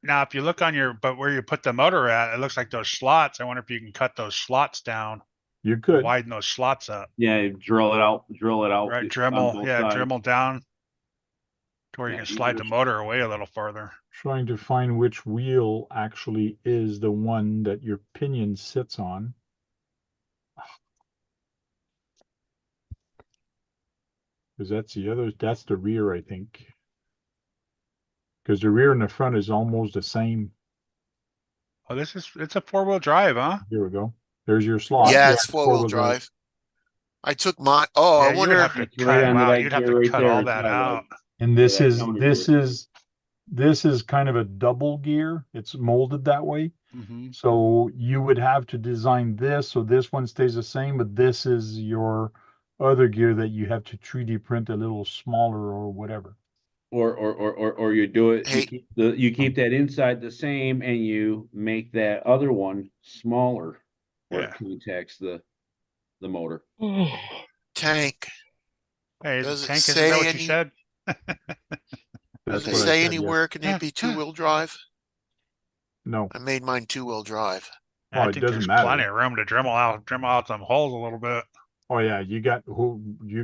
Now, if you look on but where you put the motor at, it looks like those slots. I wonder if you can cut those slots down, you could. widen those slots up. Yeah, drill it out. Right, on Dremel, both yeah, sides. Dremel down to where you Yeah, can slide the motor away a little farther. Trying to find which wheel actually is the one that your pinion sits on. Because that's the rear, I think. Because the rear and the front is almost the same. Oh, it's a 4-wheel drive, huh? Here we go. There's your slot. Yeah, it's four-wheel drive. I took my, Yeah, I you would wonder, have to It's cut right them under out. that You'd have gear to right cut there. all It's that got, out. And Yeah, this is kind of a double gear. It's molded that way. Mhm. So you would have to design this so this one stays the same, but this is your other gear that you have to 3D print a little smaller or whatever. Or you do it. Hey. You keep that inside the same, and you make that other one smaller, where Yeah. it contacts the motor. Tank. Hey, Does it Tank, isn't say that what you any- said? Does That's it what I say said, yeah. anywhere can it be two-wheel drive? No, I made mine two-wheel drive. Well, I it think doesn't there's matter. plenty of room to Dremel out some holes a little bit. oh yeah, you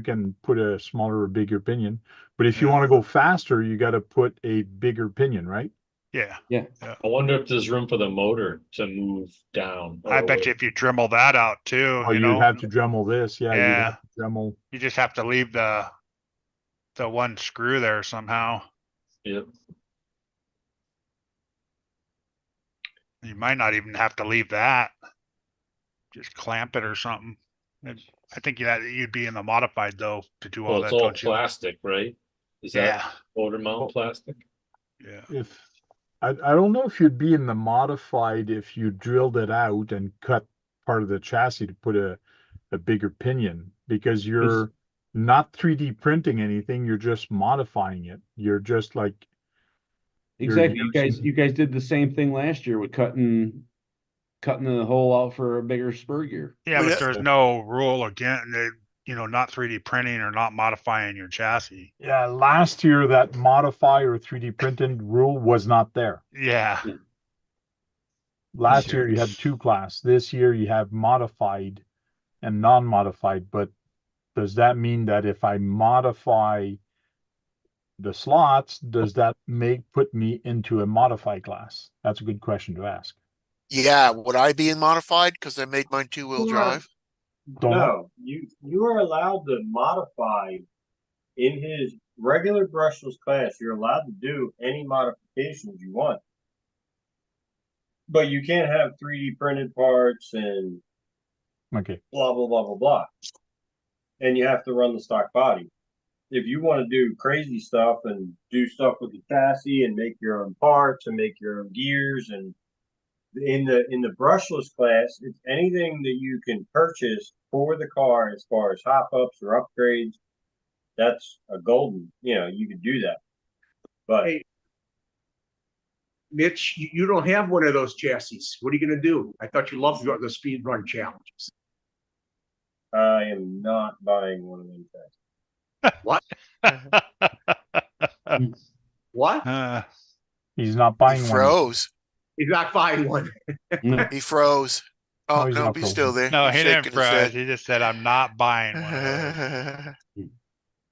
can put a smaller or bigger pinion, but if you Yeah. want to go faster, you got to put a bigger pinion, right? Yeah. I wonder if there's room for the motor to move down. I bet you if you Dremel that out too, Oh, you you'd know, have to Dremel this. Yeah, you'd Yeah. have to Dremel. you just have to leave the the one screw there somehow. Yep. You might not even have to leave that. Just clamp it or something. I think you'd be in the modified though to do all Well, that, it's all don't you? plastic, right? Is Yeah. that motor mount plastic? Yeah. If I don't know if you'd be in the modified if you drilled it out and cut part of the chassis to put a bigger pinion, because you're not 3D printing anything, you're just modifying it. You're just like Exactly. using- You guys did the same thing last year with cutting the hole out for a bigger spur gear. Yeah, Well, but yeah. there's no rule again, not 3D printing or not modifying your chassis. Yeah, last year that modify or 3D printing rule was not there. Yeah. Last This year year you had it's- 2 class. This year you have modified and non-modified. But does that mean that if I modify the slots, does that put me into a modified class? That's a good question to ask. Yeah, would I be in modified? Because I made mine 2-wheel drive. Don't know. No, you are allowed to modify in his regular brushless class. You're allowed to do any modifications you want, but you can't have 3D printed parts and Okay. blah blah blah blah blah. And you have to run the stock body. If you want to do crazy stuff and do stuff with the chassis and make your own parts and make your own gears, and in the brushless class, it's anything that you can purchase for the car as far as hop ups or upgrades. That's a golden, you can do that. But Hey, Mitch, you don't have one of those chassis. What are you going to do? I thought you loved the speed run challenges. I am not buying one of them chassis. What? What? He's not He buying one. froze. He's not buying one. He froze. Oh, No, he's no, not he's still frozen. there. No, He's he didn't shaking his froze. head. He just said, "I'm not buying one of those."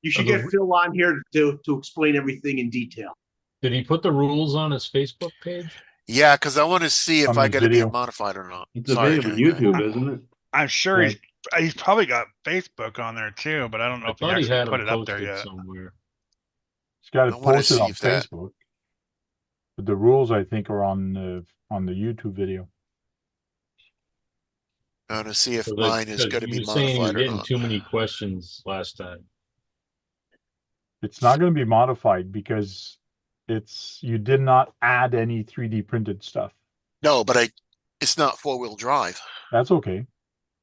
You should get Phil on here to explain everything in detail. Did he put the rules on his Facebook page? Yeah, because I want to see if On I his got to be video. modified or not. It's a Sorry, video on Jay, go ahead. YouTube, isn't it? I'm sure Right. he's probably got Facebook on there too, but I don't know I if he thought he actually had put them it up there posted yet. somewhere. He's got I it wanna posted see on if that- Facebook. But the rules, I think, are on the YouTube video. I want to see if So mine is going to you be were saying you were modified or getting not. too many questions last time. It's not going to be modified because you did not add any 3D printed stuff. No, but it's not 4-wheel drive. That's okay.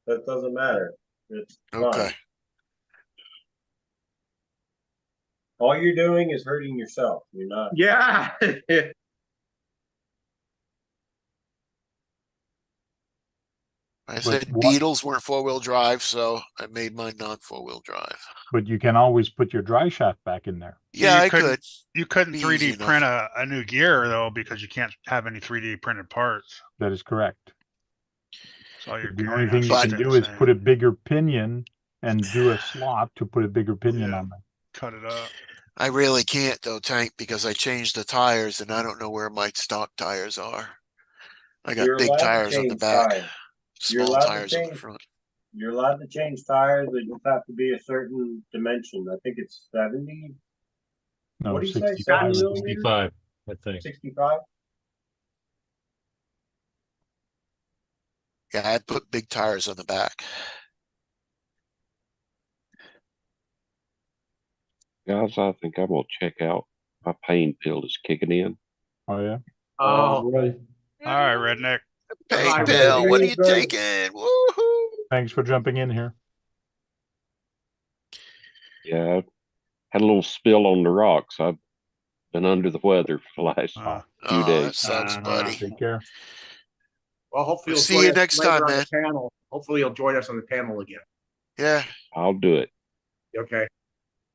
That doesn't matter. It's Okay. fine. All you're doing is hurting yourself. You're not. Yeah. I said Beetles weren't 4-wheel drive, so I made mine not 4-wheel drive. But you can always put your dry shaft back in there. Yeah, you I couldn't- could. You couldn't Be 3D easy enough. print a new gear though, because you can't have any 3D printed parts. That is correct. So your The gearing only thing has you to can stay do the is same. put a bigger pinion and do a slot to put a bigger pinion Yeah. on there. Cut it up. I really can't though, Tank, because I changed the tires and I don't know where my stock tires are. I got You're big allowed to tires on the change back, tires. You're small allowed to tires on the change- front. You're allowed to change tires. They just have to be a certain dimension. I think it's 70, No, What do you say, 65. 70 millimeters? 65, I think. 65. Yeah, I put big tires on the back. Guys, I think I'm gonna check out. My pain pill is kicking in. Oh yeah. Oh, Right. All right, redneck. Hey, Bye, Bill, what are baby. you taking? Woohoo! Thanks for jumping in here. Yeah, I had a little spill on the rocks. I've been under the weather for the last Uh, few Oh, days. that sucks, buddy. Take care. well, hopefully We'll he'll see join you us next later time, on the man. panel. Hopefully he'll join us on the panel again. Yeah, I'll do it. Okay.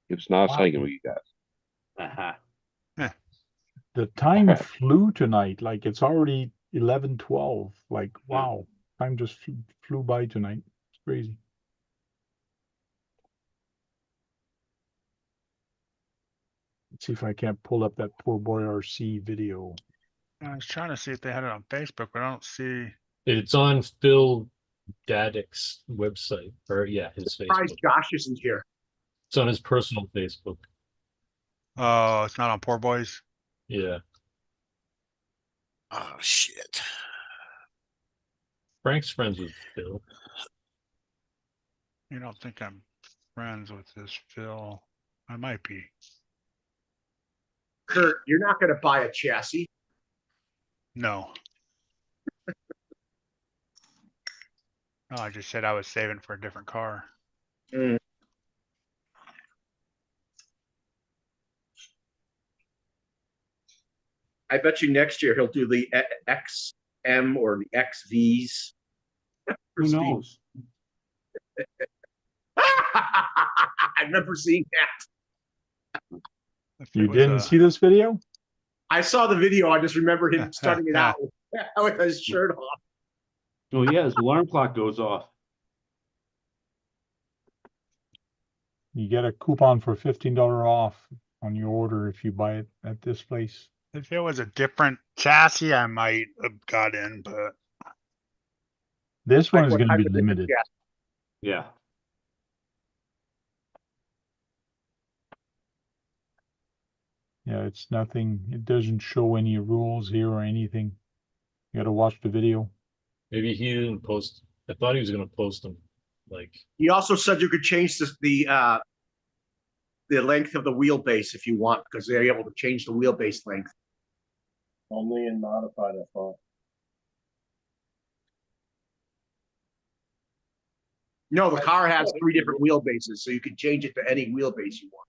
It was nice Wow. hanging with you guys. The time flew tonight. Like it's already 11:12. Like, wow. Time just flew by tonight. It's crazy. Let's see if I can't pull up that poor boy RC video. I was trying to see if they had it on Facebook, but I don't see. It's on Phil Daddick's website, or yeah, his Surprised Facebook. Josh isn't here. It's on his personal Facebook. Oh, it's not on Poor Boys. Yeah, Oh, shit. Frank's friends with Phil. You don't think I'm friends with this Phil? I might be. Kurt, you're not going to buy a chassis. No. No, I just said I was saving for a different car. Mm. I bet you next year he'll do the XM or the XVs. Who knows? I've never seen that. If You it was didn't see this video? I saw the video. I just remember him starting it out with his shirt off. Oh yeah, his alarm clock goes off. You get a coupon for $15 off on your order if you buy it at this place. If it was a different chassis, I might have got in, but This one Like is what going to type be of different limited. chassis? Yeah. Yeah, it's nothing. It doesn't show any rules here or anything. You got to watch the video. Maybe he didn't post. I thought he was gonna post them. Like, He also said you could change the length of the wheelbase if you want, because they're able to change the wheelbase length. Only in modified, I thought. No, the car has 3 different wheelbases, so you can change it to any wheelbase you want.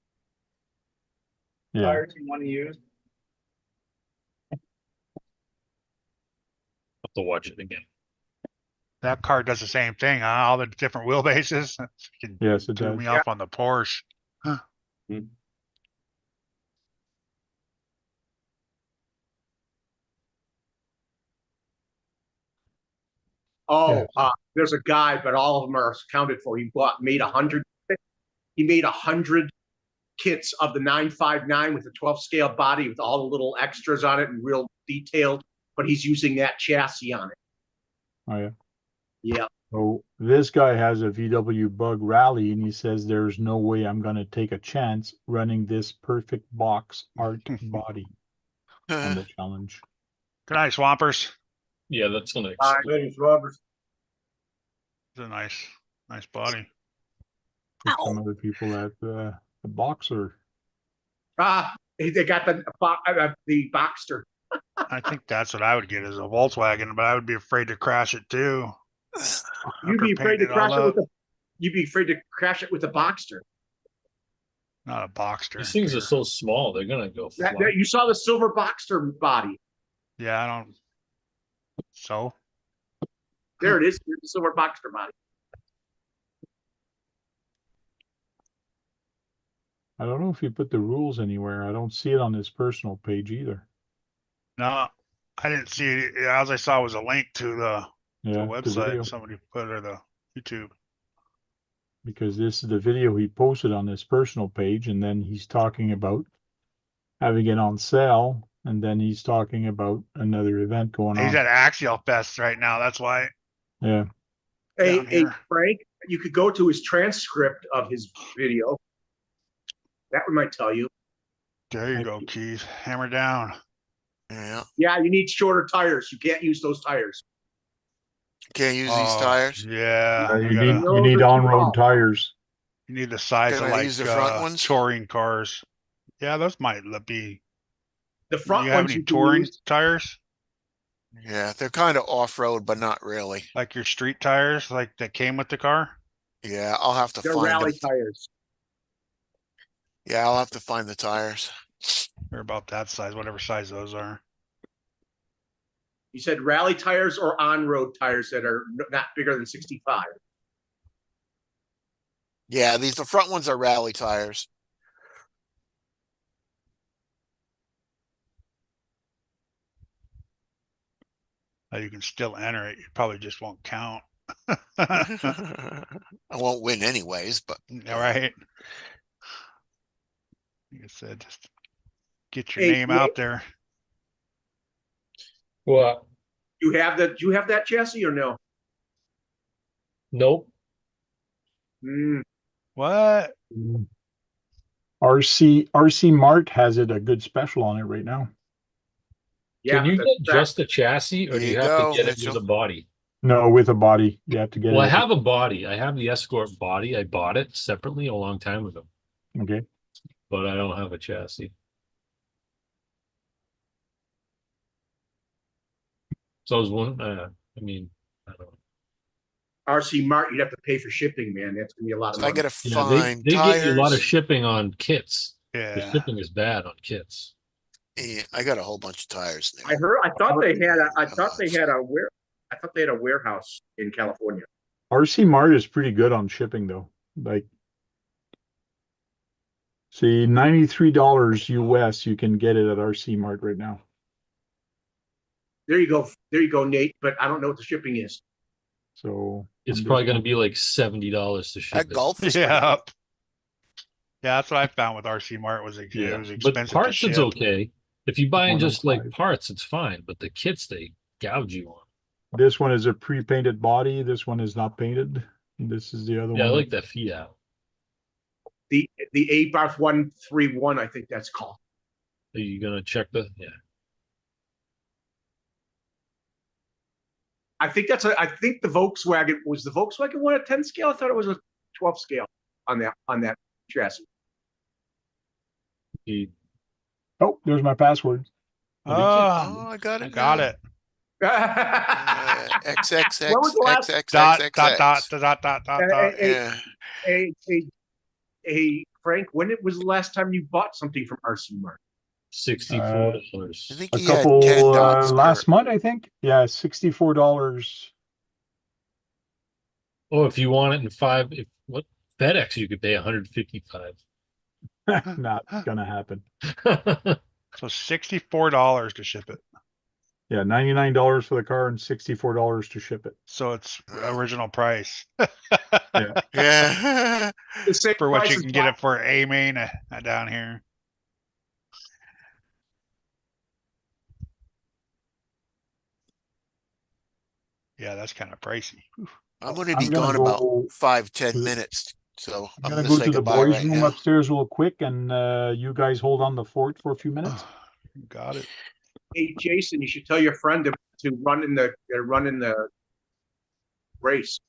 Yeah. Tires you want to use? I'll have to watch it again. that car does the same thing, huh? All the different wheelbases. It Yes, it threw does. me off on the Porsche. Oh, there's a guy, but all of them are accounted for. Made 100. He made 100 kits of the 959 with a 12 scale body with all the little extras on it and real detailed. But he's using that chassis on it. Oh, yeah. Yeah. So this guy has a VW Bug Rally, and he says there's no way I'm going to take a chance running this perfect box art body on the challenge. Good night, Swampers. Yeah, that's gonna. Ladies, Roberts. It's a nice body. For some other people at the Boxer. They got the Boxster. I think that's what I would get as a Volkswagen, but I would be afraid to crash it too. You'd be afraid to crash it with You'd be afraid to crash it with a Boxster. not a Boxster. These things are so small; they're gonna go fly. You saw the silver Boxster body. Yeah, I don't. So There it is. Here's the silver Boxster body. I don't know if he put the rules anywhere. I don't see it on his personal page either. no, I didn't see it. All I saw was a link to the Yeah, the video. website somebody put or the YouTube. Because this is the video he posted on his personal page, and then he's talking about having it on sale, and then he's talking about another event going He's on. at Axial Fest right now. That's why. Yeah. Hey, Down here. Frank, you could go to his transcript of his video. That might tell you. There you go, Keith. Hammer down. Yeah. Yeah, you need shorter tires. You can't use those tires. Can't use these tires. Yeah, You gotta- need you need on-road tires. You need the size Can of I like use the front ones? touring cars. Yeah, those might be. The front You have ones any you can touring use. tires? Yeah, they're kind of off-road, but not really. Like your street tires, like that came with the car? Yeah, I'll have to They're find rally them. tires. Yeah, I'll have to find the tires. They're about that size, whatever size those are. You said rally tires or on-road tires that are not bigger than 65. Yeah, the front ones are rally tires. You can still enter it. You probably just won't count. I won't win anyways, but All right. Like I said, just get your Hey, name out there. What? Do you have that chassis or no? Nope. Mm, What? Are RC Mart has it a good special on it right now. Yeah, Can you but get just a chassis or There do you you have to go, get it Mitchell. with a body? No, with a body. You have to get Well, I it. have a body. I have the Escort body. I bought it separately a long time ago, Okay. but I don't have a chassis. So I was one, I mean, I don't know. RC Mart, you'd have to pay for shipping, man. That's gonna be a lot of So I money. gotta Yeah, find they give you a lot of tires. shipping on kits. The Yeah. shipping is bad on kits. Yeah, I got a whole bunch of tires there. I thought they had a warehouse in California. RC Mart is pretty good on shipping though. Like, see, $93 US, you can get it at RC Mart right now. There you go, Nate. But I don't know what the shipping is. So It's I'm probably just- going to be like $70 to ship That it. golf is pretty Yeah. good. Yeah, that's what I found with RC Mart was it Yeah, was but expensive to parts it's ship. okay. If you buy in just like 105. parts, it's fine. But the kits they gouge you on. This one is a pre-painted body. This one is not painted. This is the other Yeah, I one. like that Fiat. The A-Barth 131, I think that's called. Are you gonna check the? Yeah. I think the Volkswagen was the Volkswagen one a 10 scale. I thought it was a 12 scale on that chassis. He, Oh, there's my password. Oh, Oh, I got I it. got now. it. XXX When was the last- Dot. Yeah. Hey, Frank, when it was the last time you bought something from RC Mart? $64. I think A he had couple 10 dots. last month, I think. Yeah, $64. Oh, if you want it in five, if what FedEx you could pay 155. Not gonna happen. So $64 to ship it. Yeah, $99 for the car and $64 to ship it. So it's original price. Yeah. The same For what price you as can get it for A main down here. Yeah, that's kind of pricey. I'm going to I'm be gonna gone about go 5-10 to- minutes. So I'm I'm gonna going to go say to the goodbye boys' right room now. upstairs real quick, and you guys hold on the fort for a few minutes. Got it. Hey, Jason, you should tell your friend to run in the race.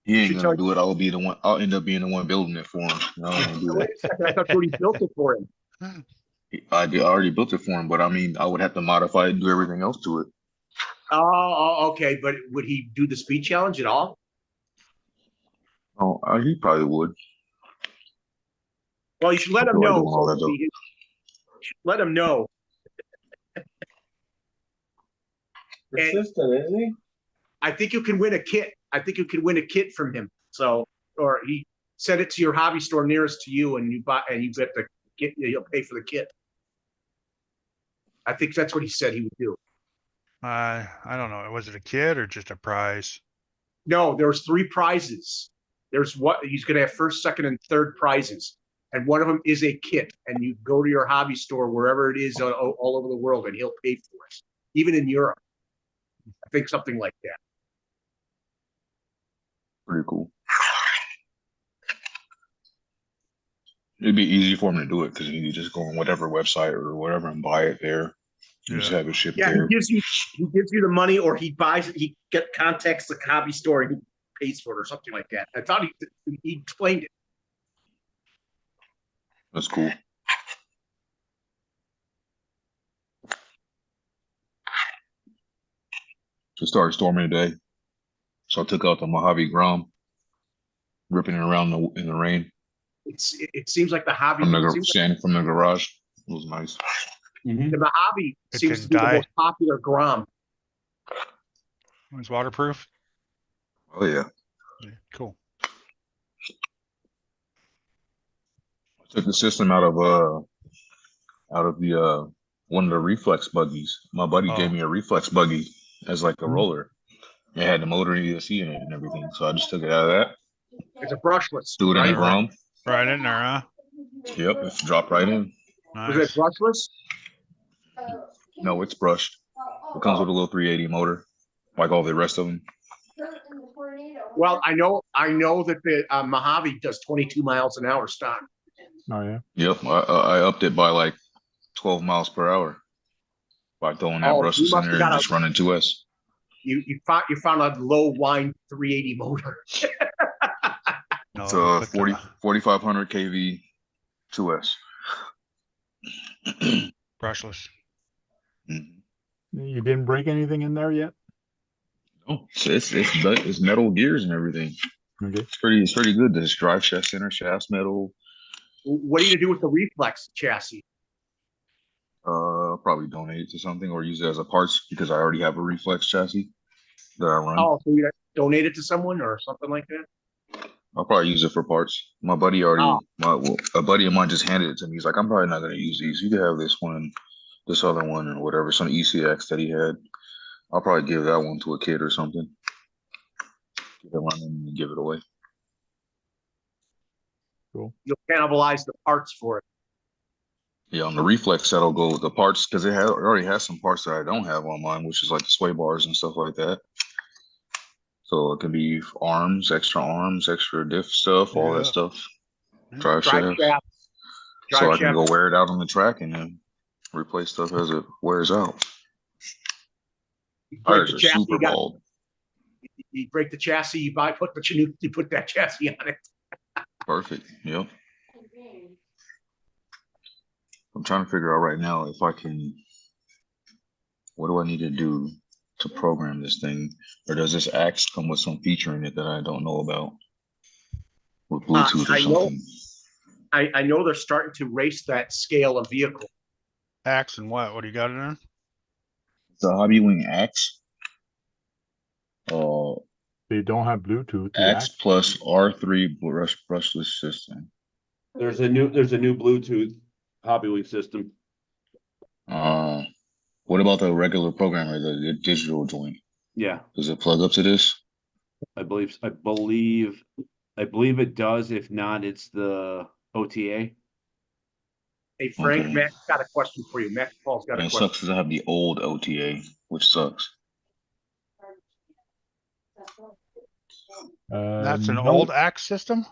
He ain't should gonna tell- do it. I'll be the one. I'll end up being the one building it for him. No, I don't do Wait that. a second, I thought you already built it for him. I already built it for him, but I mean, I would have to modify it and do everything else to it. Oh, okay. But would he do the speed challenge at all? Oh, he probably would. Well, you should let I him feel like know. doing all that, though. You should let him know. Persistent, isn't he? I think you can win a kit. I think you can win a kit from him. So, or he send it to your hobby store nearest to you, and you get the kit. You'll pay for the kit. I think that's what he said he would do. I don't know. Was it a kid or just a prize? No, there was 3 prizes. There's what he's going to have first, second, and third prizes, and one of them is a kit. And you go to your hobby store wherever it is all over the world, and he'll pay for it, even in Europe. I think something like that. Pretty cool. It'd be easy for him to do it because you just go on whatever website or whatever and buy it there. You just have it shipped Yeah, there. he gives you the money, or he buys it. He contacts the hobby store and he pays for it, or something like that. I thought he explained it. That's cool. It started storming today, so I took out the Mojave Grom, ripping it around in the rain It seems like the hobby from the garage. It was nice. the Mojave It seems to didn't be the die. most popular Grom. It was waterproof. Oh yeah, Yeah, cool. I took the system out of the one of the reflex buggies. My buddy Oh. gave me a reflex buggy as like a Mhm. roller. It had the motor and ESC in it and everything, so I just took it out of that, It's a brushless. threw it in the Right. Grom. Right in there, huh? Yep, it dropped right in. Was it Nice. brushless? No, it's brushed. It comes with a little 380 motor, like all the rest of them. Well, I know that the Mojave does 22 miles an hour stock. Oh yeah. Yep, I upped it by like 12 miles per hour by throwing that Oh, you brushless in must have there and got just running 2S. you found a low line 380 motor. No, It's you a put 4500 kV 2S. brushless. Mhm. You didn't break anything in there yet? Oh, so it's metal gears and everything. Okay. It's pretty good. This drive shaft center shaft's metal. What are you gonna do with the reflex chassis? Probably donate it to something or use it as a parts because I already have a reflex chassis that I run. Oh, so you donate it to someone or something like that? I'll probably use it for parts. My buddy a buddy of mine just handed it to me. He's like, I'm probably not gonna use these. You can have this one, this other one, or whatever. Some ECX that he had. I'll probably give that one to a kid or something. Get it running and give it away. Cool. You'll cannibalize the parts for it. Yeah, on the reflex that'll go with the parts because it already has some parts that I don't have on mine, which is like the sway bars and stuff like that. So it can be arms, extra diff stuff, all that Yeah. stuff. Yeah. Drive Drive shafts. shaft. So Drive I can shaft. go wear it out on the track and then replace stuff as it wears out. You break Tires the are chassis. super bald. You break the chassis. You put that chassis on it. Perfect. Yep. I'm trying to figure out right now if I can. What do I need to do to program this thing, or does this axe come with some feature in it that I don't know about, with Bluetooth or something? I know they're starting to race that scale of vehicle. Axe and what? What do you got in there? The Hobby Wing axe. They don't have Bluetooth. The Axe axe. plus R3 brushless system. There's a new Bluetooth Hobbywing system. What about the regular programmer, the digital joint? Yeah, Does it plug up to this? I believe it does. If not, it's the OTA. Hey, Frank, Okay. Matt's got a question for you. Matt Paul's got And a it question. sucks because I have the old OTA, which sucks. That's an No. old axe system?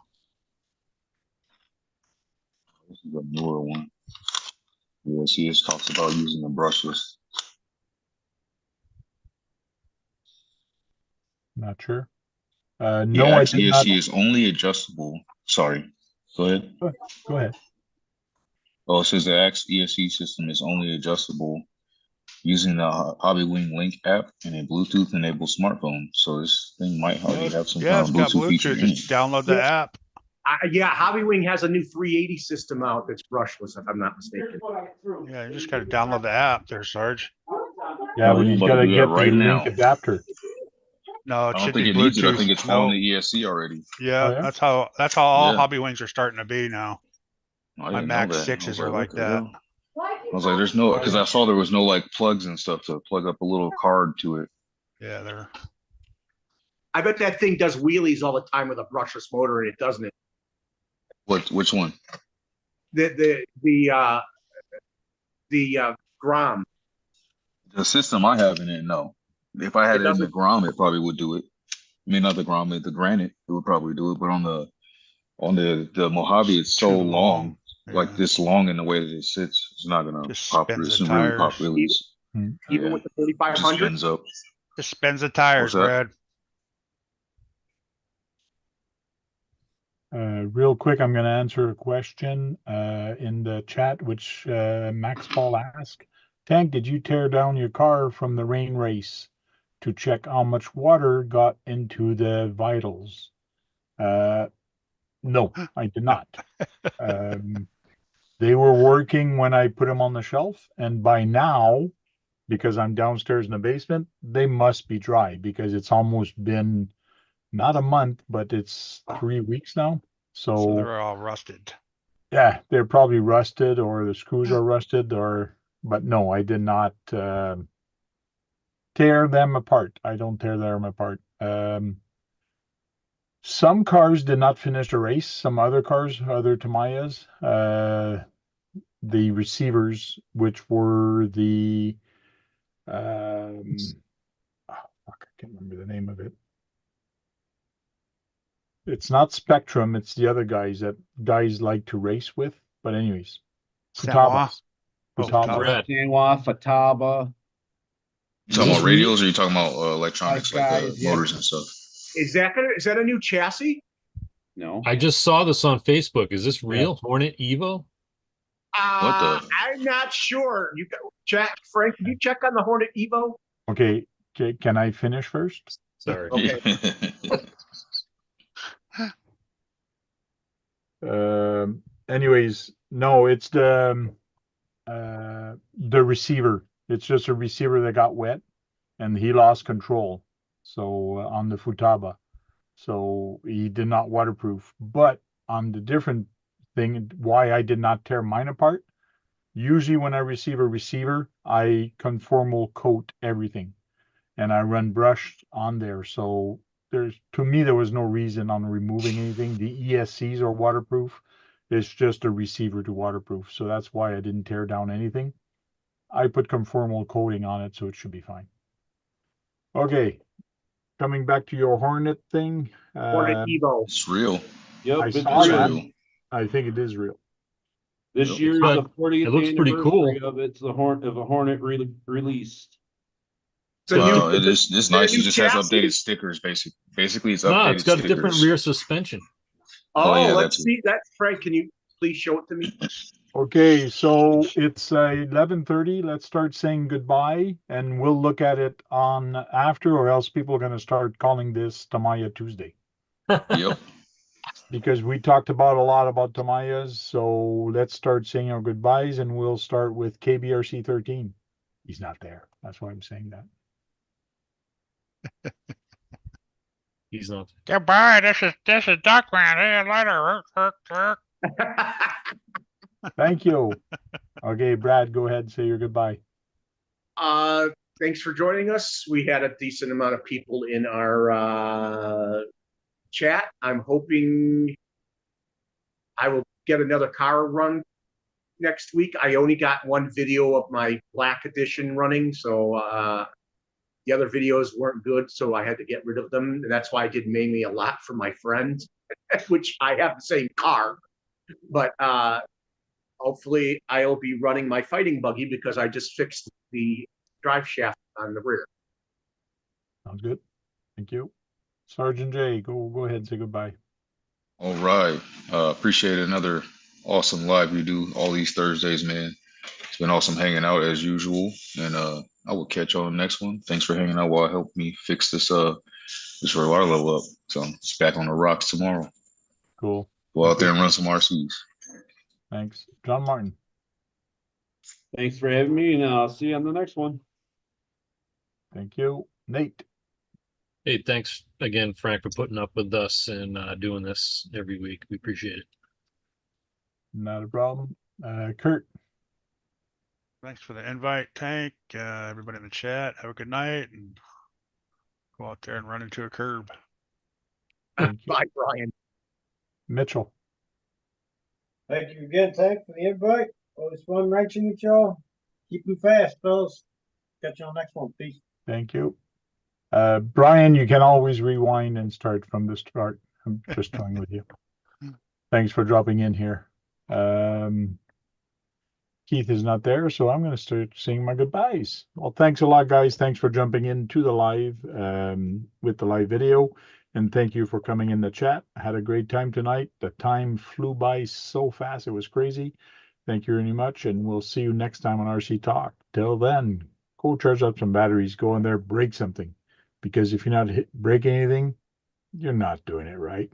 This is a newer one. Yeah, see, it talks about using the brushless. Not sure. The No, I Axe did not. ESC is only adjustable. Sorry, go ahead. Go ahead. Oh, it says the Axe ESC system is only adjustable using the Hobby Wing Link app and a Bluetooth enabled smartphone. So this thing might already have some Yeah, kind it's of got Bluetooth feature Bluetooth. in it. Just download the app. Yeah, Hobby Wing has a new 380 system out that's brushless, if I'm not mistaken. Yeah, you just gotta download the app there, Sarge. Yeah, Oh, but I'm he's about got to to do that get the right link now. adapter. No, I it don't should think be it needs it. I Bluetooth. think it's No. following the ESC already. Yeah, Oh, yeah? that's how all Yeah. hobby wings are starting to be now. I My didn't know Max that. I 6s was are like, like what the that. hell? I was like, there's no, because I saw there was no like plugs and stuff to plug up a little card to it. Yeah, they're I bet that thing does wheelies all the time with a brushless motor in it, doesn't it? Which one? The Grom. The system I have in it, no. If I had It it in the doesn't. Grom, it probably would do it. I mean, not the Grom, the Granite, it would probably do it. But on the Mojave, it's so too long, long. like Yeah. this long in the way that it sits. It's not gonna Just pop. spins the It's really pop tires. wheelies. Even Yeah, with the it just 3500. spins up. Just spins the tires, What's that? Brad. Real quick, I'm going to answer a question in the chat, which Max Paul asked. Tank, did you tear down your car from the rain race to check how much water got into the vitals? No, I did not. They were working when I put them on the shelf, and by now, because I'm downstairs in the basement, they must be dry because it's almost been not a month, but it's 3 weeks now. So So they're all rusted. yeah, they're probably rusted or the screws are rusted but no, I did not tear them apart. I don't tear them apart. Some cars did not finish the race. Some other cars, other Tamayas, the receivers, which were the Oh, fuck, I can't remember the name of it. It's not Spectrum, it's the other guys that guys like to race with. But anyways, Samoa. Futabas. Oh, Futaba. Brad, Sanwa, Fataba. You talking Is about this real? radios or you talking about electronics like Guys, yeah. motors and stuff? Is that a new chassis? No. I just saw this on Facebook. Is this real? Hornet Evo? What the? I'm not sure. You check, Frank. Can you check on the Hornet Evo? Okay, can I finish first? Sorry. Okay. Anyways, no, it's the receiver. It's just a receiver that got wet and he lost control. So on the Futaba, so he did not waterproof. But on the different thing, why I did not tear mine apart. Usually when I receive a receiver, I conformal coat everything and I run brush on there. So to me, there was no reason on removing anything. The ESCs are waterproof. It's just a receiver to waterproof. So that's why I didn't tear down anything. I put conformal coating on it, so it should be fine. Okay. Coming back to your Hornet thing. Hornet Evo. It's real. Yep, I it's saw It's real. that. real. I think it is real. This Yep. year's But the 40th it looks pretty anniversary cool. of it's the Hornet released. It's a Wow, new, it is. It's is it a nice. It new just has chassis? updated stickers. Basically, it's No, updated it's got a different stickers. rear suspension. Oh, yeah, let's that's- see that. Frank, can you please show it to me? Okay, so it's 11:30. Let's start saying goodbye, and we'll look at it on after, or else people are going to start calling this Tamaya Tuesday Yep. because we talked about a lot about Tamayas. So let's start saying our goodbyes, and we'll start with KBRC 13. He's not there. That's why I'm saying that. He's not. Goodbye. This is Duckman. Hey, later. Thank you. Okay, Brad, go ahead and say your goodbye. Thanks for joining us. We had a decent amount of people in our chat. I'm hoping I will get another car run next week. I only got one video of my Black Edition running, so the other videos weren't good, so I had to get rid of them. And that's why I did mainly a lot for my friend, which I have the same car. But hopefully I'll be running my fighting buggy because I just fixed the drive shaft on the rear. Sounds good. Thank you. Sergeant J, go ahead and say goodbye. All right. Appreciate another awesome live you do all these Thursdays, man. It's been awesome hanging out as usual, and I will catch you on the next one. Thanks for hanging out while I help me fix this rear water level up. So it's back on the rocks tomorrow. Cool. Go out there and run some RCs. Thanks. John Martin. Thanks for having me, and I'll see you on the next one. Thank you. Nate. Hey, thanks again, Frank, for putting up with us and doing this every week. We appreciate it. Not a problem. Kurt. Thanks for the invite, Tank. Everybody in the chat, have a good night, and go out there and run into a curb. Thank you. Bye, Brian. Mitchell. Thank you again, Tank, for the invite. Always fun wrenching with y'all. Keep them fast, fellas. Catch you on the next one. Peace. Thank you. Brian, you can always rewind and start from the start. I'm just toying with you. Thanks for dropping in here. Keith is not there, so I'm going to start saying my goodbyes. Well, thanks a lot, guys. Thanks for jumping into the live with the live video. And thank you for coming in the chat. I had a great time tonight. The time flew by so fast. It was crazy. Thank you very much. And we'll see you next time on RC Talk. Till then, go charge up some batteries. Go in there, break something. Because if you're not breaking anything, you're not doing it right.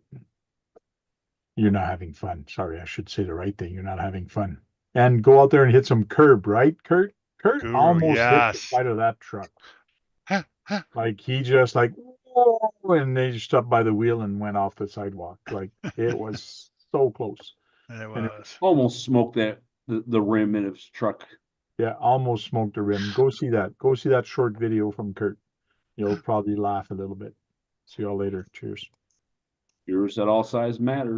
You're not having fun. Sorry, I should say the right thing. You're not having fun. And go out there and hit some curb, right, Kurt? Kurt Guru, almost hit the yes. side of that truck. Like he just like, whoa, and they just stopped by the wheel and went off the sidewalk. Like it was so close. It And was. Almost smoked the rim in his truck. Yeah, almost smoked the rim. Go see that. Go see that short video from Kurt. You'll probably laugh a little bit. See y'all later. Cheers. Viewers at all size matter.